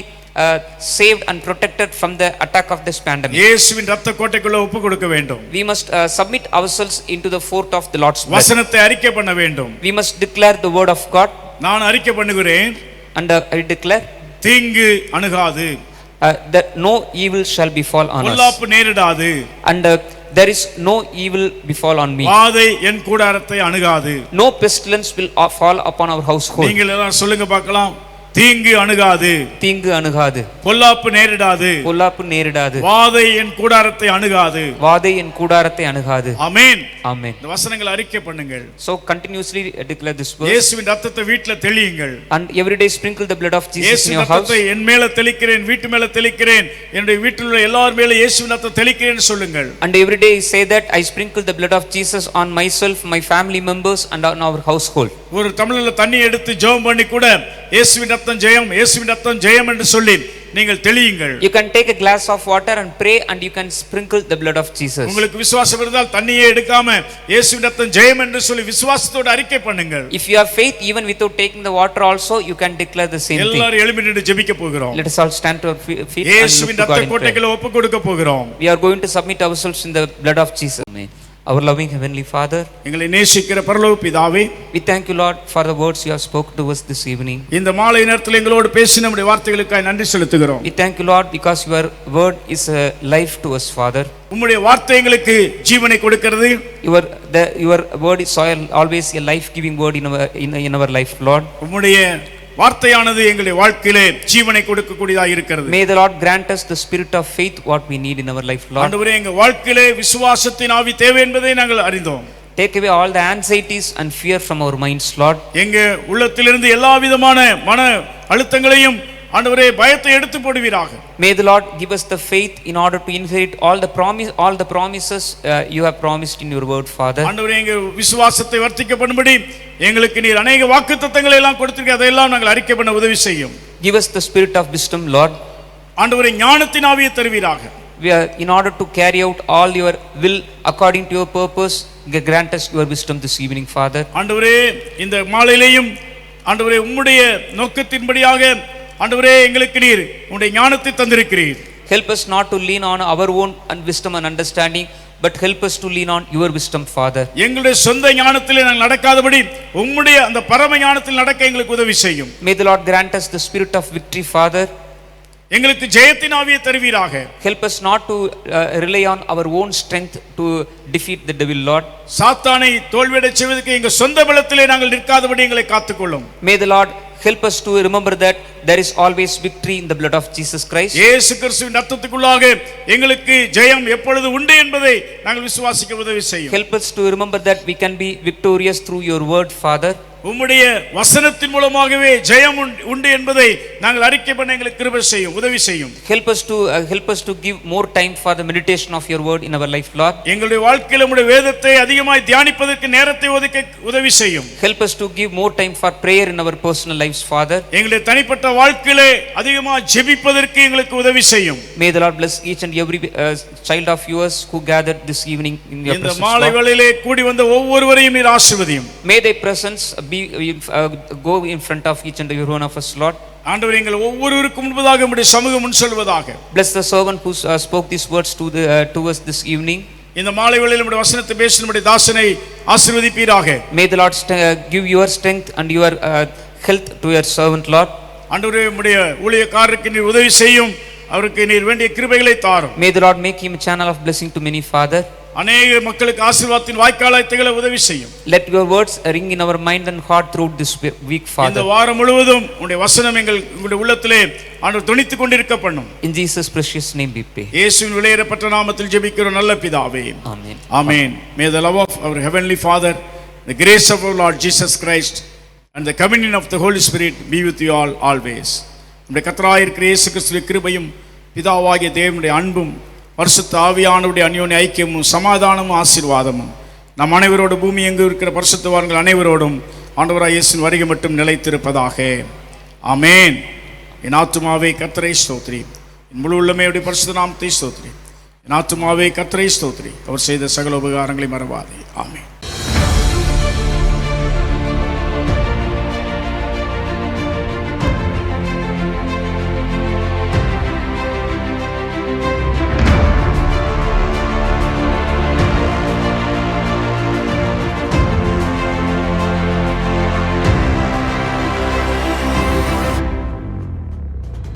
saved and protected from the attack of this pandemic, இயேசுவின் இரத்த கோட்டைக்குள்ள ஒப்பு கொடுக்க வேண்டும். we must submit ourselves into the fort of the Lord's blood. வசனத்தை அறிக்கை பண்ண வேண்டும். We must declare the word of God. நான் அறிக்கை பண்ணுகிறேன், And I declare, தீங்கு அணுகாது, that no evil shall befall on us, பொல்லாப்பு நேரிடாது, and there is no evil befall on me. வாதை என் கூடாரத்தை அணுகாது. No pestilence will fall upon our household. நீங்கள் எல்லாம் சொல்லுங்க பார்க்கலாம். தீங்கு அணுகாது, தீங்கு அணுகாது, பொல்லாப்பு நேரிடாது, பொல்லாப்பு நேரிடாது, வாதை என் கூடாரத்தை அணுகாது. வாதை என் கூடாரத்தை அணுகாது. ஆமென். Amen. இந்த வசனங்களை அறிக்கை பண்ணுங்கள். So continuously declare this verse, இயேசுவின் இரத்தத்தை வீட்ல தெளியுங்கள். and every day sprinkle the blood of Jesus in இயேசுவின் your house. இரத்தத்தை என் மேல தெளிக்கிறேன், வீட்டு மேல தெளிக்கிறேன், என்னுடைய வீட்டில் உள்ள எல்லார் மேல இயேசுவின் இரத்தத்தை தெளிக்கிறேன்னு சொல்லுங்கள். And every day say that I sprinkle the blood of Jesus on myself, my family members, and on our household. ஒரு தமிழ்ல தண்ணி எடுத்து ஜெபம் பண்ணி கூட இயேசுவின் இரத்தம் ஜெயம், இயேசுவின் இரத்தம் ஜெயம் என்று சொல்லி நீங்கள் தெளியுங்கள். You can take a glass of water and pray, and you can sprinkle the blood of Jesus. உங்களுக்கு விசுவாசம் இருந்தால் தண்ணியே எடுக்காம இயேசுவின் இரத்தம் ஜெயம் என்று சொல்லி விசுவாசத்தோடு அறிக்கை பண்ணுங்கள். If you have faith, even without taking the water also, you can declare the same thing. எல்லாரும் எழும்பி நின்று ஜெபிக்க போகிறோம். Let us all stand to our feet and look இயேசுவின் to God இரத்த in prayer. கோட்டைக்குள்ள ஒப்பு கொடுக்க போகிறோம். We are going to submit ourselves in the blood of Jesus. Amen. Our loving Heavenly Father, எங்களை நேசிக்கிற பரலோக பிதாவே, we thank you, Lord, for the words you have spoken to us this evening. இந்த மாலை நேரத்தில் எங்களோடு பேசின நம்முடைய வார்த்தைகளுக்காக நன்றி செலுத்துகிறோம். We thank you, Lord, because your word is a life to us, Father. உம்முடைய வார்த்தை எங்களுக்கு ஜீவனை கொடுக்கிறது. Your word is always a life-giving word in our life, Lord. உம்முடைய வார்த்தையானது எங்களுடைய வாழ்க்கையிலே ஜீவனை கொடுக்கக்கூடியதாக இருக்கிறது. May the Lord grant us the spirit of faith what we need in our life, Lord. ஆண்டவரே, எங்கள் வாழ்க்கையிலே விசுவாசத்தின் ஆவி தேவை என்பதை நாங்கள் அறிந்தோம். Take away all the anxieties and fear from our minds, Lord. எங்க உள்ளத்திலிருந்து எல்லா விதமான மன அழுத்தங்களையும் ஆண்டவரே பயத்தை எடுத்து போடுவீராக. May the Lord give us the faith in order to inherit all the promises you have promised in your word, Father. ஆண்டவரே, எங்க விசுவாசத்தை வர்த்திக்க பண்ணும்படி எங்களுக்கு நீர் அநேக வாக்குத்தத்தங்களை எல்லாம் கொடுத்திருக்க, அதையெல்லாம் நாங்கள் அறிக்கை பண்ண உதவி செய்யும். Give us the spirit of wisdom, Lord. ஆண்டவரே, ஞானத்தின் ஆவியை தருவீராக. In order to carry out all your will according to your purpose, grant us your wisdom this evening, Father. ஆண்டவரே, இந்த மாலையிலேயும் ஆண்டவரே உம்முடைய நோக்கத்தின்படியாக ஆண்டவரே எங்களுக்கு நீர் உம்முடைய ஞானத்தை தந்திருக்கிறீர். Help us not to lean on our own wisdom and understanding, but help us to lean on your wisdom, Father. எங்களுடைய சொந்த ஞானத்திலே நாங்கள் நடக்காதபடி உம்முடைய அந்த பரம ஞானத்தில் நடக்க எங்களுக்கு உதவி செய்யும். May the Lord grant us the spirit of victory, Father. எங்களுக்கு ஜெயத்தின் ஆவியை தருவீராக. Help us not to rely on our own strength to defeat the devil, Lord. சாத்தானை தோல்வியடைச் செய்வதற்கு எங்கள் சொந்த பலத்திலே நாங்கள் நிற்காதபடி எங்களை காத்துக்கொள்ளும். May the Lord help us to remember that there is always victory in the blood of Jesus Christ. இயேசு கிறிஸ்துவின் இரத்தத்துக்குள்ளாக எங்களுக்கு ஜெயம் எப்பொழுது உண்டு என்பதை நாங்கள் விசுவாசிக்க உதவி செய்யும். Help us to remember that we can be victorious through your word, Father. உம்முடைய வசனத்தின் மூலமாகவே ஜெயம் உண்டு என்பதை நாங்கள் அறிக்கை பண்ண எங்களுக்கு கிருபை செய்யும், உதவி செய்யும். Help us to give more time for the meditation of your word in our life, Lord. எங்களுடைய வாழ்க்கையில உம்முடைய வேதத்தை அதிகமாய் தியானிப்பதற்கு நேரத்தை ஒதுக்க உதவி செய்யும். Help us to give more time for prayer in our personal lives, Father. எங்களுடைய தனிப்பட்ட வாழ்க்கையிலே அதிகமாக ஜெபிப்பதற்கு எங்களுக்கு உதவி செய்யும். May the Lord bless each and every child of yours who gathered this evening in your presence, இந்த மாலை வேளையிலே கூடி வந்த ஒவ்வொருவரையும் நீர் ஆசீர்வதியும். May thy presence go in front of each and every one of us, Lord. ஆண்டவரே, எங்கள் ஒவ்வொருவருக்கும் முன்பதாக உம்முடைய சமூகம் முன் சொல்வதாக. Bless the servant who spoke these words to us this evening. இந்த மாலை வேளையில் உம்முடைய வசனத்தை பேசின உம்முடைய தாசனை ஆசீர்வதிப்பீராக. May the Lord give your strength and your health to your servant, Lord. ஆண்டவரே, உம்முடைய ஊழியக்காரருக்கு நீர் உதவி செய்யும், அவருக்கு நீர் வேண்டிய கிருபைகளை தாரும். May the Lord make him a channel of blessing to many, Father. அநேக மக்களுக்கு ஆசீர்வாதத்தின் வாய்க்காலாய் திகழ உதவி செய்யும். Let your words ring in our mind and heart throughout this week, Father. இந்த வாரம் முழுவதும் உம்முடைய வசனம் எங்களுடைய உள்ளத்திலே ஆண்டவர் துணித்துக் கொண்டிருக்க பண்ணும். In Jesus precious name we pray. இயேசுவின் விலையேறப்பட்ட நாமத்தில் ஜெபிக்கிறோம் நல்ல பிதாவே. Amen. Amen. May the love of our heavenly Father, the grace of our Lord Jesus Christ and the communion of the Holy Spirit be with you all always. நம்முடைய கர்த்தராகிய இருக்கிற இயேசு கிறிஸ்துவின் கிருபையும் பிதாவாகிய தேவனுடைய அன்பும் பரிசுத்த ஆவியானவருடைய அந்யோன்ய ஐக்கியமும் சமாதானமும் ஆசீர்வாதமும் நம் அனைவரோடு பூமி எங்கு இருக்கிற பரிசுத்தவான்கள் அனைவரோடும் ஆண்டவராகிய இயேசுவின் வருகை மட்டும் நிலைத்திருப்பதாக. ஆமென். என் ஆத்துமாவே கர்த்தரை ஸ்தோத்திரி, என் முழு உள்ளமையுடைய பரிசுத்த நாமத்தை ஸ்தோத்திரி. என் ஆத்துமாவே கர்த்தரை ஸ்தோத்திரி, அவர் செய்த சகல உபகாரங்களை மறவாதே. ஆமென்.